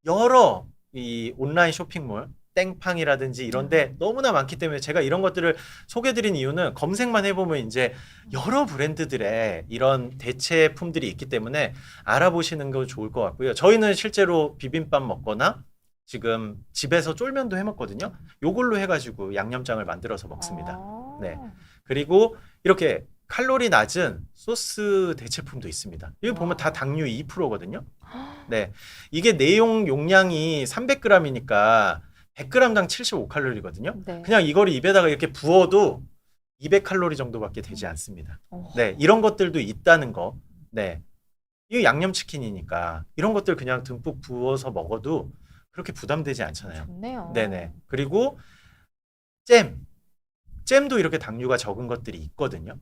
B: 여러 이 온라인 쇼핑몰 땡팡이라든지 이런데 너무나 많기 때문에 제가 이런 것들을 소개드린 이유는 검색만 해보면 이제 여러 브랜드들의 이런 대체품들이 있기 때문에 알아보시는 거 좋을 것 같고요. 저희는 실제로 비빔밥 먹거나 지금 집에서 쫄면도 해 먹거든요. 요걸로 해가지고 양념장을 만들어서 먹습니다. 네. 그리고 이렇게 칼로리 낮은 소스 대체품도 있습니다. 여기 보면 다 당류 2%거든요. 네. 이게 내용 용량이 300g이니까 100g당 75칼로리거든요.
A: 네.
B: 그냥 이거를 입에다가 이렇게 부어도 200칼로리 정도밖에 되지 않습니다. 네. 이런 것들도 있다는 거. 네. 이거 양념치킨이니까 이런 것들 그냥 듬뿍 부어서 먹어도 그렇게 부담되지 않잖아요.
A: 좋네요.
B: 네네. 그리고 잼도 이렇게 당류가 적은 것들이 있거든요.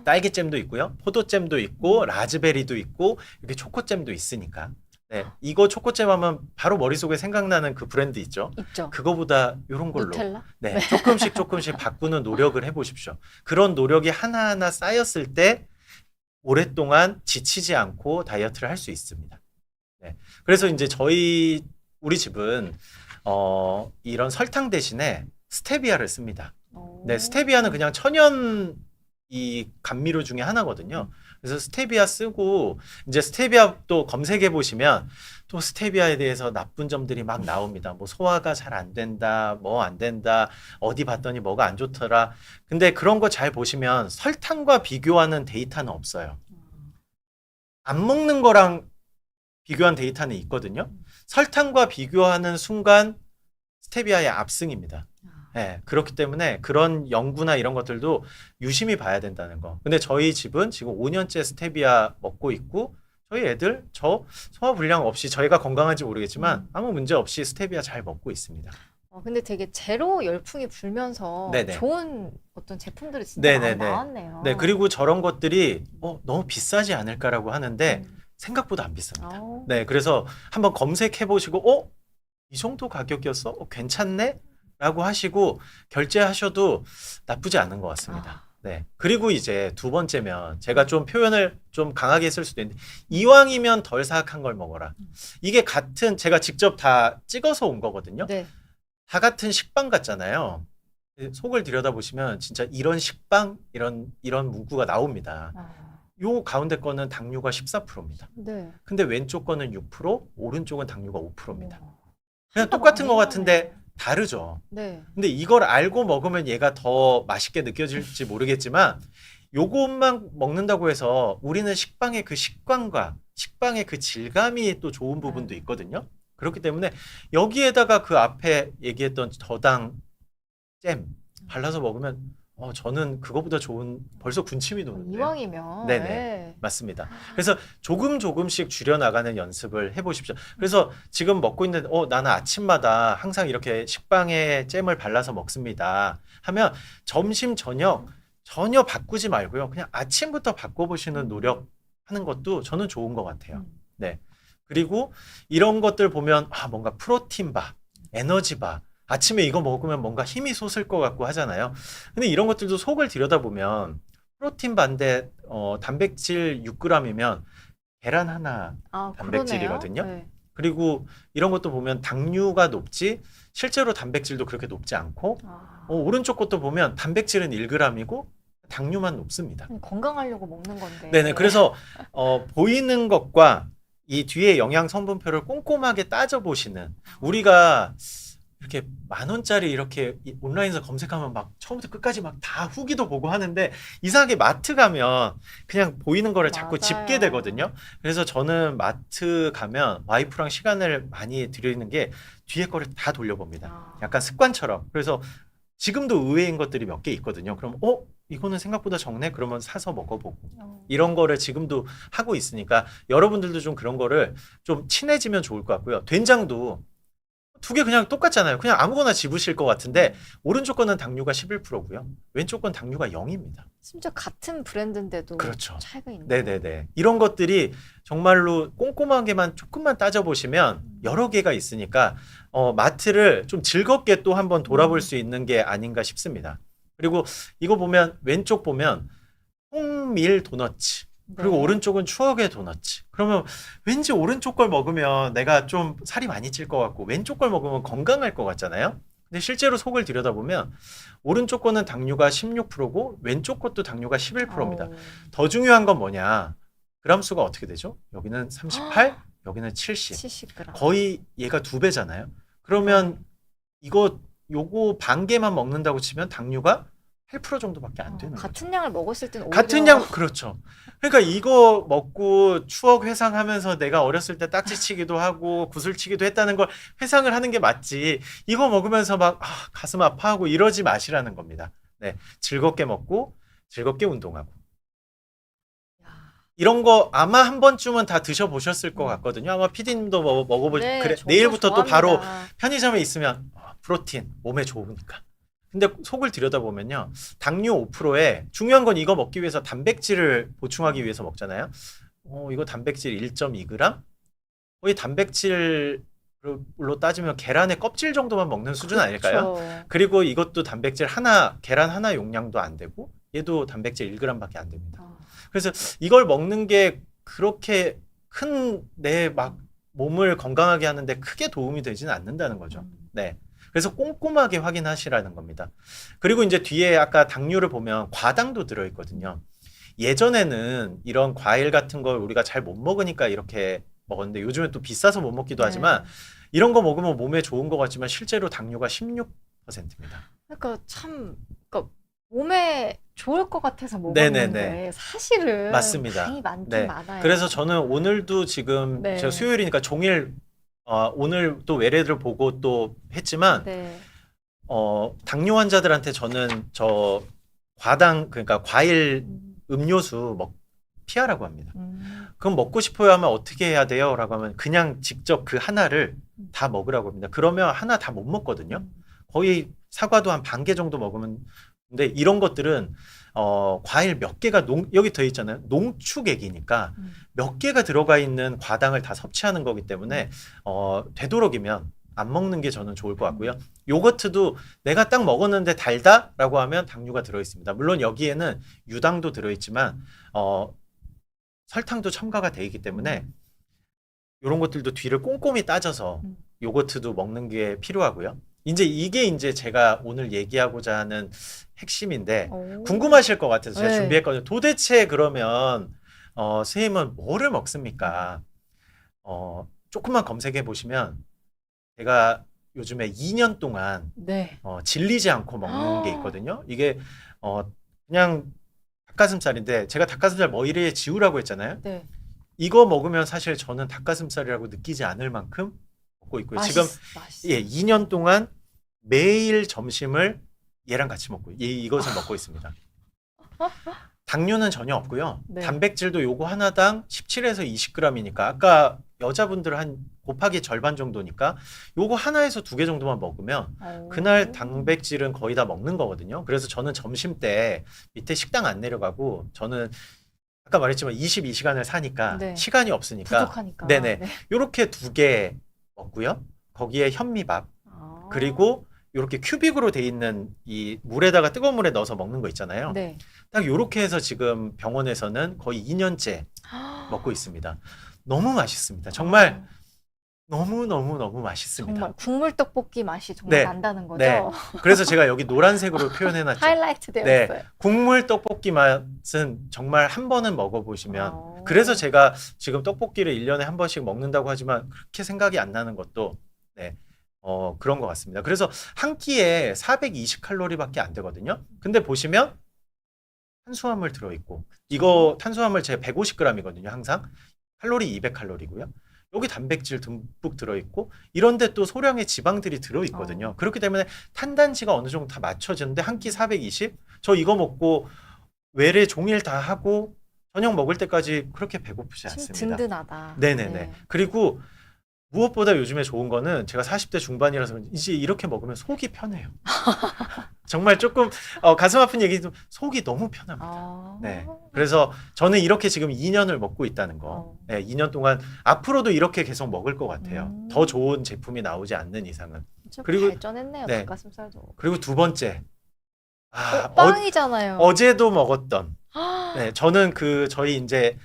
B: 딸기잼도 있고요. 포도잼도 있고 라즈베리도 있고 이렇게 초코잼도 있으니까. 네. 이거 초코잼 하면 바로 머릿속에 생각나는 그 브랜드 있죠.
A: 있죠.
B: 그거보다 이런 걸로
A: 누텔라?
B: 네, 조금씩 바꾸는 노력을 해보십시오. 그런 노력이 하나하나 쌓였을 때 오랫동안 지치지 않고 다이어트를 할 수 있습니다. 네. 그래서 이제 우리 집은 이런 설탕 대신에 스테비아를 씁니다. 네, 스테비아는 그냥 천연 이 감미료 중에 하나거든요. 그래서 스테비아 쓰고 이제 스테비아 또 검색해 보시면 또 스테비아에 대해서 나쁜 점들이 막 나옵니다. 뭐 소화가 잘 안 된다, 뭐 안 된다, 어디 봤더니 뭐가 안 좋더라. 근데 그런 거 잘 보시면 설탕과 비교하는 데이터는 없어요. 안 먹는 거랑 비교한 데이터는 있거든요. 설탕과 비교하는 순간 스테비아의 압승입니다. 네, 그렇기 때문에 그런 연구나 이런 것들도 유심히 봐야 된다는 거. 근데 저희 집은 지금 5년째 스테비아 먹고 있고 저희 애들 소화불량 없이 저희가 건강한지 모르겠지만 아무 문제 없이 스테비아 잘 먹고 있습니다.
A: 근데 되게 제로 열풍이 불면서
B: 네네.
A: 좋은 어떤 제품들이 진짜 많이
B: 네네네.
A: 나왔네요.
B: 네, 그리고 저런 것들이 너무 비싸지 않을까라고 하는데 생각보다 안 비쌉니다. 네, 그래서 한번 검색해 보시고 이 정도 가격이었어? 괜찮네? 라고 하시고 결제하셔도 나쁘지 않은 것 같습니다. 네. 그리고 이제 두 번째면 제가 좀 표현을 좀 강하게 쓸 수도 있는데 이왕이면 덜 사악한 걸 먹어라. 이게 제가 직접 다 찍어서 온 거거든요.
A: 네.
B: 다 같은 식빵 같잖아요. 속을 들여다보시면 진짜 이런 식빵 이런 문구가 나옵니다. 요 가운데 거는 당류가 14%입니다.
A: 네.
B: 근데 왼쪽 거는 6%, 오른쪽은 당류가 5%입니다. 그냥 똑같은 것 같은데 다르죠.
A: 네.
B: 근데 이걸 알고 먹으면 얘가 더 맛있게 느껴질지 모르겠지만 요것만 먹는다고 해서 우리는 식빵의 그 식감과 식빵의 그 질감이 또 좋은 부분도 있거든요. 그렇기 때문에 여기에다가 그 앞에 얘기했던 저당 잼 발라서 먹으면 저는 그거보다 좋은 벌써 군침이 도는데요.
A: 이왕이면.
B: 네네.
A: 네.
B: 맞습니다. 그래서 조금씩 줄여나가는 연습을 해보십시오. 그래서 지금 먹고 있는 나는 아침마다 항상 이렇게 식빵에 잼을 발라서 먹습니다 하면 점심 저녁 전혀 바꾸지 말고요. 그냥 아침부터 바꿔보시는 노력하는 것도 저는 좋은 것 같아요. 네. 그리고 이런 것들 보면 뭔가 프로틴바, 에너지바, 아침에 이거 먹으면 뭔가 힘이 솟을 것 같고 하잖아요. 근데 이런 것들도 속을 들여다보면 프로틴바인데 단백질 6g이면 계란 하나
A: 아,
B: 단백질이거든요.
A: 그러네요. 네.
B: 그리고 이런 것도 보면 당류가 높지 실제로 단백질도 그렇게 높지 않고
A: 아,
B: 오른쪽 것도 보면 단백질은 1g이고 당류만 높습니다.
A: 건강하려고 먹는 건데.
B: 네네. 그래서 보이는 것과 이 뒤에 영양 성분표를 꼼꼼하게 따져보시는 우리가 이렇게 10,000원짜리 이렇게 온라인에서 검색하면 막 처음부터 끝까지 막 다 후기도 보고 하는데 이상하게 마트 가면 그냥 보이는 거를 자꾸 짚게
A: 맞아요.
B: 되거든요. 그래서 저는 마트 가면 와이프랑 시간을 많이 들이는 게 뒤에 거를 다 돌려봅니다.
A: 아.
B: 약간 습관처럼. 그래서 지금도 의외인 것들이 몇 개 있거든요. 그럼 이거는 생각보다 적네? 그러면 사서 먹어보고. 이런 거를 지금도 하고 있으니까 여러분들도 좀 그런 거를 좀 친해지면 좋을 것 같고요. 된장도 두 개 그냥 똑같잖아요. 그냥 아무거나 집으실 것 같은데 오른쪽 거는 당류가 11%고요. 왼쪽 건 당류가 0입니다.
A: 심지어 같은 브랜드인데도
B: 그렇죠.
A: 차이가 있네요.
B: 네네네. 이런 것들이 정말로 꼼꼼하게만 조금만 따져보시면 여러 개가 있으니까 마트를 좀 즐겁게 또 한번 돌아볼 수 있는 게 아닌가 싶습니다. 그리고 이거 보면 왼쪽 보면 홍밀 도너츠 그리고
A: 네.
B: 오른쪽은 추억의 도너츠. 그러면 왠지 오른쪽 걸 먹으면 내가 좀 살이 많이 찔 것 같고 왼쪽 걸 먹으면 건강할 것 같잖아요. 근데 실제로 속을 들여다보면 오른쪽 거는 당류가 16%고 왼쪽 것도 당류가 11%입니다.
A: 어우.
B: 더 중요한 건 뭐냐? 그람 수가 어떻게 되죠? 여기는 38, 여기는 70.
A: 70g.
B: 거의 얘가 2배잖아요. 그러면 요거 반 개만 먹는다고 치면 당류가 8% 정도밖에 안 되는 거죠.
A: 같은 양을 먹었을 때는
B: 같은
A: 오히려
B: 양 그렇죠. 그러니까 이거 먹고 추억 회상하면서 내가 어렸을 때 딱지치기도 하고 구슬치기도 했다는 걸 회상을 하는 게 맞지. 이거 먹으면서 막 가슴 아파하고 이러지 마시라는 겁니다. 네, 즐겁게 먹고 즐겁게 운동하고.
A: 야.
B: 이런 거 아마 한 번쯤은 다 드셔보셨을 것 같거든요. 아마 PD님도 먹어보시. 그래,
A: 저
B: 내일부터 또 바로
A: 좋아합니다.
B: 편의점에 있으면 프로틴 몸에 좋으니까. 근데 속을 들여다보면요. 당류 5%에 중요한 건 이거 먹기 위해서 단백질을 보충하기 위해서 먹잖아요. 이거 단백질 1.2g? 거의 단백질로 따지면 계란의 껍질 정도만 먹는 수준 아닐까요?
A: 그렇죠.
B: 그리고 이것도 단백질 하나, 계란 하나 용량도 안 되고 얘도 단백질 1g밖에 안 됩니다. 그래서 이걸 먹는 게 그렇게 큰 내 막 몸을 건강하게 하는데 크게 도움이 되지는 않는다는 거죠. 네. 그래서 꼼꼼하게 확인하시라는 겁니다. 그리고 이제 뒤에 아까 당류를 보면 과당도 들어있거든요. 예전에는 이런 과일 같은 걸 우리가 잘 못 먹으니까 이렇게 먹었는데 요즘에 또 비싸서 못 먹기도 하지만 이런 거 먹으면 몸에 좋은 것 같지만 실제로 당류가 16%입니다.
A: 그러니까 몸에 좋을 것 같아서
B: 네네네.
A: 먹었는데 사실은
B: 맞습니다.
A: 당이 많긴
B: 네.
A: 많아요.
B: 그래서 저는 오늘도 지금
A: 네.
B: 제가 수요일이니까 종일 오늘 또 외래를 보고 또 했지만
A: 네.
B: 당뇨 환자들한테 저는 저 과당 그러니까 과일 음료수 피하라고 합니다. 그럼 먹고 싶어요 하면 어떻게 해야 돼요? 라고 하면 그냥 직접 그 하나를 다 먹으라고 합니다. 그러면 하나 다 못 먹거든요. 거의 사과도 한 반 개 정도 먹으면 근데 이런 것들은 과일 몇 개가 여기 더 있잖아요. 농축액이니까 몇 개가 들어가 있는 과당을 다 섭취하는 거기 때문에 되도록이면 안 먹는 게 저는 좋을 것 같고요. 요거트도 내가 딱 먹었는데 달다라고 하면 당류가 들어 있습니다. 물론 여기에는 유당도 들어 있지만 설탕도 첨가가 돼 있기 때문에 이런 것들도 뒤를 꼼꼼히 따져서 요거트도 먹는 게 필요하고요. 이게 제가 오늘 얘기하고자 하는 핵심인데 궁금하실 것 같아서 제가
A: 네.
B: 준비했거든요. 도대체 그러면 선생님은 뭐를 먹습니까? 조금만 검색해 보시면 제가 요즘에 2년 동안
A: 네.
B: 질리지 않고 먹는 게 있거든요. 이게 그냥 닭가슴살인데 제가 닭가슴살 머리에 지우라고 했잖아요.
A: 네.
B: 이거 먹으면 사실 저는 닭가슴살이라고 느끼지 않을 만큼 먹고 있고요. 지금
A: 맛있어.
B: 2년 동안 매일 점심을 얘랑 같이 먹고 이것을 먹고 있습니다. 당류는 전혀 없고요.
A: 네.
B: 단백질도 요거 하나당 17에서 20g이니까 아까 여자분들 한 곱하기 절반 정도니까 요거 하나에서 2개 정도만 먹으면 그날 단백질은 거의 다 먹는 거거든요. 그래서 저는 점심 때 밑에 식당 안 내려가고 저는 아까 말했지만 22시간을 사니까
A: 네.
B: 시간이 없으니까
A: 부족하니까.
B: 네네. 요렇게 2개 먹고요. 거기에 현미밥
A: 아.
B: 그리고 요렇게 큐빅으로 돼 있는 이 물에다가 뜨거운 물에 넣어서 먹는 거 있잖아요.
A: 네.
B: 딱 요렇게 해서 지금 병원에서는 거의 2년째 먹고 있습니다. 너무 맛있습니다. 정말 너무 맛있습니다.
A: 정말 국물 떡볶이 맛이 정말
B: 네.
A: 난다는 거죠.
B: 네. 그래서 제가 여기 노란색으로 표현해놨죠.
A: 하이라이트
B: 네.
A: 되었어요.
B: 국물 떡볶이 맛은 정말 한 번은 먹어보시면
A: 어.
B: 그래서 제가 지금 떡볶이를 1년에 한 번씩 먹는다고 하지만 그렇게 생각이 안 나는 것도 네. 그런 것 같습니다. 그래서 한 끼에 420칼로리밖에 안 되거든요. 근데 보시면 탄수화물 들어있고 이거 탄수화물 제 150g이거든요. 항상 칼로리 200칼로리고요. 여기 단백질 듬뿍 들어있고 이런데 또 소량의 지방들이 들어있거든요. 그렇기 때문에 탄단지가 어느 정도 다 맞춰지는데 한 끼 420? 저 이거 먹고 외래 종일 다 하고 저녁 먹을 때까지 그렇게 배고프지 않습니다.
A: 든든하다.
B: 네네네.
A: 네.
B: 그리고 무엇보다 요즘에 좋은 거는 제가 40대 중반이라서 그런지 이제 이렇게 먹으면 속이 편해요. 정말 조금 가슴 아픈 얘기도 속이 너무 편합니다.
A: 아.
B: 네. 그래서 저는 이렇게 지금 2년을 먹고 있다는 거. 네, 2년 동안 앞으로도 이렇게 계속 먹을 것 같아요. 더 좋은 제품이 나오지 않는 이상은.
A: 좀
B: 그리고-
A: 발전했네요.
B: 네.
A: 닭가슴살도.
B: 그리고 두 번째.
A: 빵이잖아요.
B: 어제도 먹었던. 네, 저는 저희 이제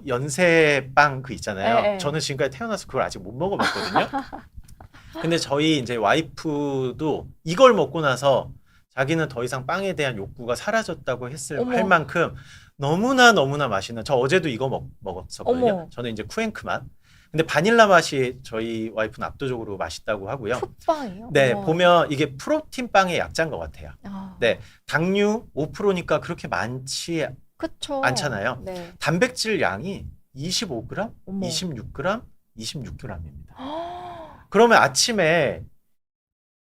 B: 연세빵 그 있잖아요.
A: 네.
B: 저는 지금까지 태어나서 그걸 아직 못 먹어봤거든요. 근데 저희 이제 와이프도 이걸 먹고 나서 자기는 더 이상 빵에 대한 욕구가 사라졌다고
A: 어머.
B: 할 만큼 너무나 맛있는. 저 어제도 이거 먹었었거든요.
A: 어머.
B: 저는 이제 쿠앤크 맛. 근데 바닐라 맛이 저희 와이프는 압도적으로 맛있다고 하고요.
A: 풋빵이요?
B: 네,
A: 어머.
B: 보면 이게 프로틴 빵의 약자인 것 같아요.
A: 아.
B: 네. 당류 5%니까 그렇게 많지
A: 그쵸.
B: 않잖아요.
A: 네.
B: 단백질 양이 25g,
A: 어머.
B: 26g, 26g입니다. 그러면 아침에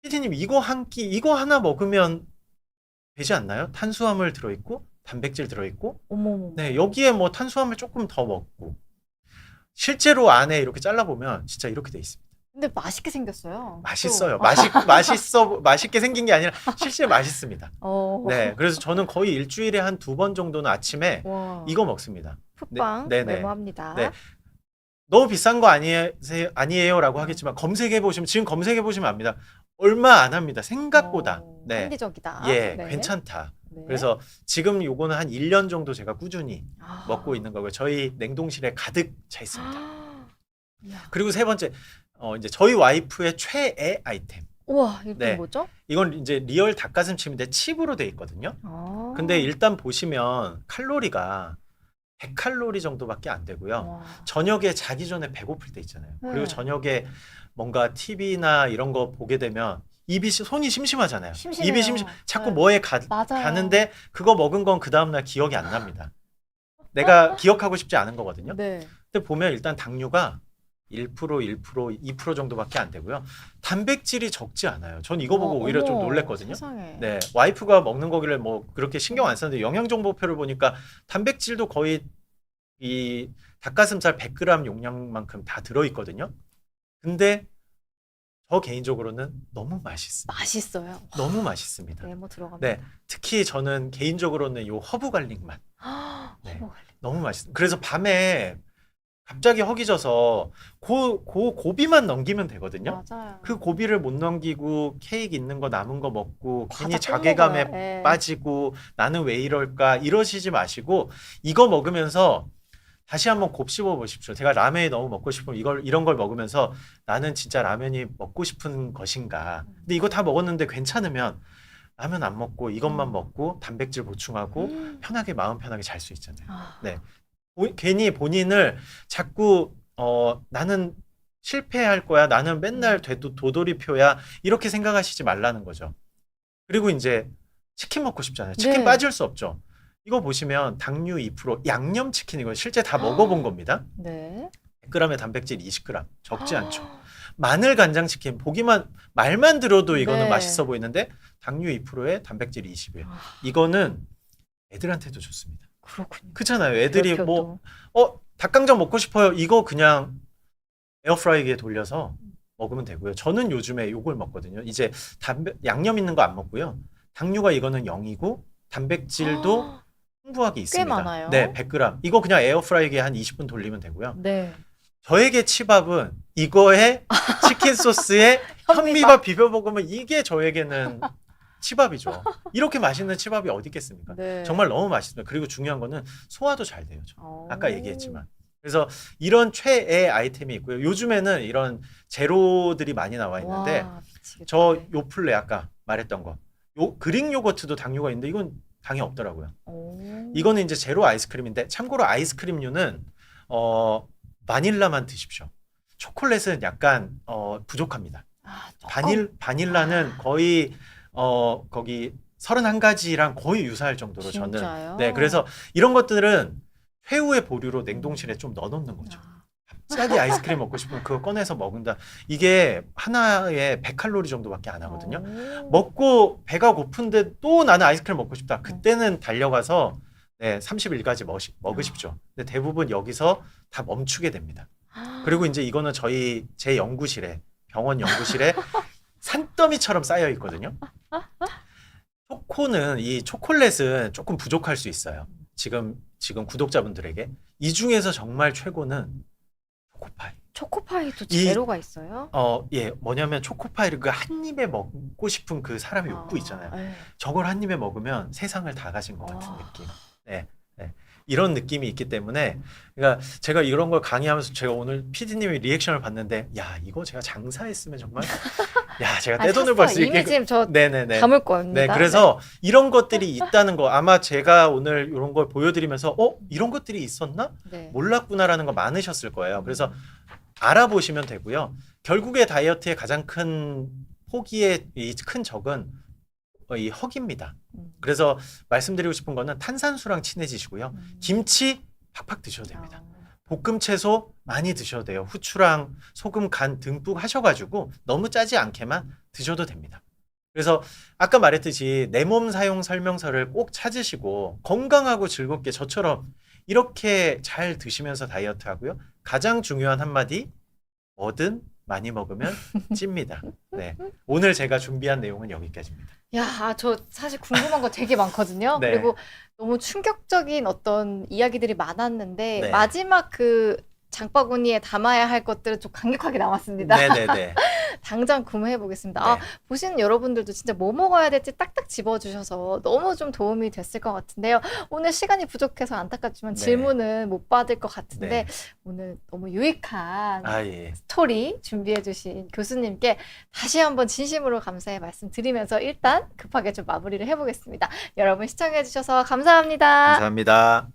B: 피디님 이거 이거 하나 먹으면 되지 않나요? 탄수화물 들어있고 단백질 들어있고
A: 어머.
B: 네, 여기에 뭐 탄수화물 조금 더 먹고 실제로 안에 이렇게 잘라보면 진짜 이렇게 돼 있습니다.
A: 근데 맛있게 생겼어요.
B: 맛있어요.
A: 또.
B: 맛있게 생긴 게 아니라 실제 맛있습니다.
A: 어.
B: 네, 그래서 저는 거의 일주일에 한 2번 정도는 아침에
A: 와.
B: 이거 먹습니다.
A: 풋빵
B: 네, 네네.
A: 메모합니다.
B: 네. 너무 비싼 거 아니에요라고 하겠지만 검색해 보시면 지금 검색해 보시면 압니다. 얼마 안 합니다. 생각보다. 네.
A: 합리적이다.
B: 예,
A: 네.
B: 괜찮다.
A: 네.
B: 그래서 지금 요거는 한 1년 정도 제가 꾸준히
A: 아.
B: 먹고 있는 거고요. 저희 냉동실에 가득 차 있습니다.
A: 이야.
B: 그리고 세 번째, 이제 저희 와이프의 최애 아이템.
A: 우와, 이게
B: 네.
A: 뭐죠?
B: 이건 이제 리얼 닭가슴살인데 칩으로 돼 있거든요.
A: 아.
B: 근데 일단 보시면 칼로리가 100칼로리 정도밖에 안 되고요.
A: 와.
B: 저녁에 자기 전에 배고플 때 있잖아요.
A: 네.
B: 그리고 저녁에 뭔가 TV나 이런 거 보게 되면 손이 심심하잖아요.
A: 심심해요.
B: 입이 자꾸
A: 네.
B: 뭐에
A: 맞아요.
B: 가는데 그거 먹은 건 그 다음날 기억이 안 납니다. 내가 기억하고 싶지 않은 거거든요.
A: 네.
B: 근데 보면 일단 당류가 1%, 2% 정도밖에 안 되고요. 단백질이 적지 않아요. 전 이거 보고 오히려 좀
A: 어머,
B: 놀랬거든요.
A: 세상에.
B: 네, 와이프가 먹는 거길래 뭐 그렇게 신경 안 썼는데 영양정보표를 보니까 단백질도 거의 이 닭가슴살 100g 용량만큼 다 들어있거든요. 근데 저 개인적으로는 너무 맛있습니다.
A: 맛있어요.
B: 너무 맛있습니다.
A: 메모 들어갑니다.
B: 네, 특히 저는 개인적으로는 요 허브 갈릭 맛 네.
A: 어머,
B: 너무 맛있어요. 그래서 밤에 갑자기 허기져서 고비만 넘기면 되거든요.
A: 맞아요.
B: 그 고비를 못 넘기고 케이크 있는 거 남은 거 먹고 괜히
A: 과자 또
B: 자괴감에
A: 먹어요. 예.
B: 빠지고 나는 왜 이럴까 이러시지 마시고 이거 먹으면서 다시 한번 곱씹어 보십시오. 제가 라면이 너무 먹고 싶으면 이런 걸 먹으면서 나는 진짜 라면이 먹고 싶은 것인가. 근데 이거 다 먹었는데 괜찮으면 라면 안 먹고 이것만 먹고 단백질 보충하고 편하게 마음 편하게 잘 수 있잖아요.
A: 아.
B: 네. 괜히 본인을 자꾸 나는 실패할 거야. 나는 맨날 도돌이표야. 이렇게 생각하시지 말라는 거죠. 그리고 이제 치킨 먹고 싶잖아요. 치킨
A: 네.
B: 빠질 수 없죠. 이거 보시면 당류 2%, 양념치킨 이거 실제 다 먹어본 겁니다.
A: 네.
B: 100g에 단백질 20g. 적지 않죠. 마늘 간장치킨 말만 들어도 이거는
A: 네.
B: 맛있어 보이는데 당류 2%에 단백질 20이에요.
A: 아.
B: 이거는 애들한테도 좋습니다.
A: 그렇군요.
B: 그렇잖아요. 애들이
A: 별표도.
B: 닭강정 먹고 싶어요. 이거 그냥 에어프라이기에 돌려서 먹으면 되고요. 저는 요즘에 요걸 먹거든요. 이제 양념 있는 거 안 먹고요. 당류가 이거는 0이고 단백질도 풍부하게 있습니다.
A: 많아요.
B: 네, 100g. 이거 그냥 에어프라이기에 한 20분 돌리면 되고요.
A: 네.
B: 저에게 치밥은 이거에 치킨 소스에 현미밥 비벼 먹으면 이게 저에게는 치밥이죠. 이렇게 맛있는 치밥이 어디 있겠습니까?
A: 네.
B: 정말 너무 맛있습니다. 그리고 중요한 거는 소화도 잘 돼요. 아까
A: 오.
B: 얘기했지만. 그래서 이런 최애 아이템이 있고요. 요즘에는 이런 제로들이 많이 나와 있는데
A: 와, 미치겠다.
B: 저
A: 네.
B: 요플레 아까 말했던 거. 그릭 요거트도 당류가 있는데 이건 당이 없더라고요.
A: 오.
B: 이거는 이제 제로 아이스크림인데 참고로 아이스크림류는 바닐라만 드십시오. 초콜릿은 약간 부족합니다.
A: 아,
B: 바닐라는 거의 거기 31가지랑 거의 유사할 정도로 저는
A: 진짜요?
B: 네, 그래서 이런 것들은 회후의 보류로 냉동실에 좀 넣어놓는 거죠.
A: 야.
B: 갑자기 아이스크림 먹고 싶으면 그거 꺼내서 먹는다. 이게 하나에 100칼로리 정도밖에 안 하거든요.
A: 오.
B: 먹고 배가 고픈데 또 나는 아이스크림 먹고 싶다. 그때는 달려가서 네, 31가지 먹으십시오. 근데 대부분 여기서 다 멈추게 됩니다. 그리고 이제 이거는 제 연구실에 병원 연구실에 산더미처럼 쌓여 있거든요. 이 초콜릿은 조금 부족할 수 있어요. 지금 구독자분들에게 이 중에서 정말 최고는 초코파이.
A: 초코파이도
B: 이-
A: 제로가 있어요?
B: 예, 뭐냐면 초코파이를 그 한 입에 먹고 싶은 그 사람의 욕구 있잖아요.
A: 네.
B: 저걸 한 입에 먹으면 세상을 다 가진 것 같은
A: 와.
B: 느낌. 네, 네. 이런 느낌이 있기 때문에, 그러니까 제가 이런 걸 강의하면서 제가 오늘 PD님의 리액션을 봤는데, 야, 이거 제가 장사했으면 정말, 야, 제가 떼돈을 벌 수
A: 샀어요. 이미
B: 있게.
A: 지금 저
B: 네네네.
A: 담을 겁니다.
B: 네, 그래서 이런 것들이 있다는 거, 아마 제가 오늘 이런 걸 보여드리면서, 이런 것들이 있었나?
A: 네.
B: 몰랐구나라는 거 많으셨을 거예요. 그래서 알아보시면 되고요. 결국에 다이어트의 가장 큰 포기의 이 큰 적은 이 허기입니다. 그래서 말씀드리고 싶은 거는 탄산수랑 친해지시고요. 김치 팍팍 드셔도 됩니다. 볶음 채소 많이 드셔도 돼요. 후추랑 소금, 간 듬뿍 하셔가지고 너무 짜지 않게만 드셔도 됩니다. 그래서 아까 말했듯이 내 몸 사용 설명서를 꼭 찾으시고 건강하고 즐겁게 저처럼 이렇게 잘 드시면서 다이어트 하고요. 가장 중요한 한마디, 뭐든 많이 먹으면 찝니다. 네. 오늘 제가 준비한 내용은 여기까지입니다.
A: 야, 저 사실 궁금한 거 되게 많거든요.
B: 네.
A: 그리고 너무 충격적인 어떤 이야기들이 많았는데
B: 네.
A: 마지막 그 장바구니에 담아야 할 것들은 좀 강력하게 남았습니다.
B: 네네네.
A: 당장 구매해 보겠습니다. 아,
B: 네.
A: 보시는 여러분들도 진짜 뭐 먹어야 될지 딱딱 집어주셔서 너무 좀 도움이 됐을 것 같은데요. 오늘 시간이 부족해서 안타깝지만
B: 네.
A: 질문은 못 받을 것 같은데
B: 네.
A: 오늘 너무 유익한
B: 아, 예.
A: 스토리 준비해 주신 교수님께 다시 한번 진심으로 감사의 말씀 드리면서 일단 급하게 좀 마무리를 해보겠습니다. 여러분 시청해 주셔서 감사합니다.
B: 감사합니다.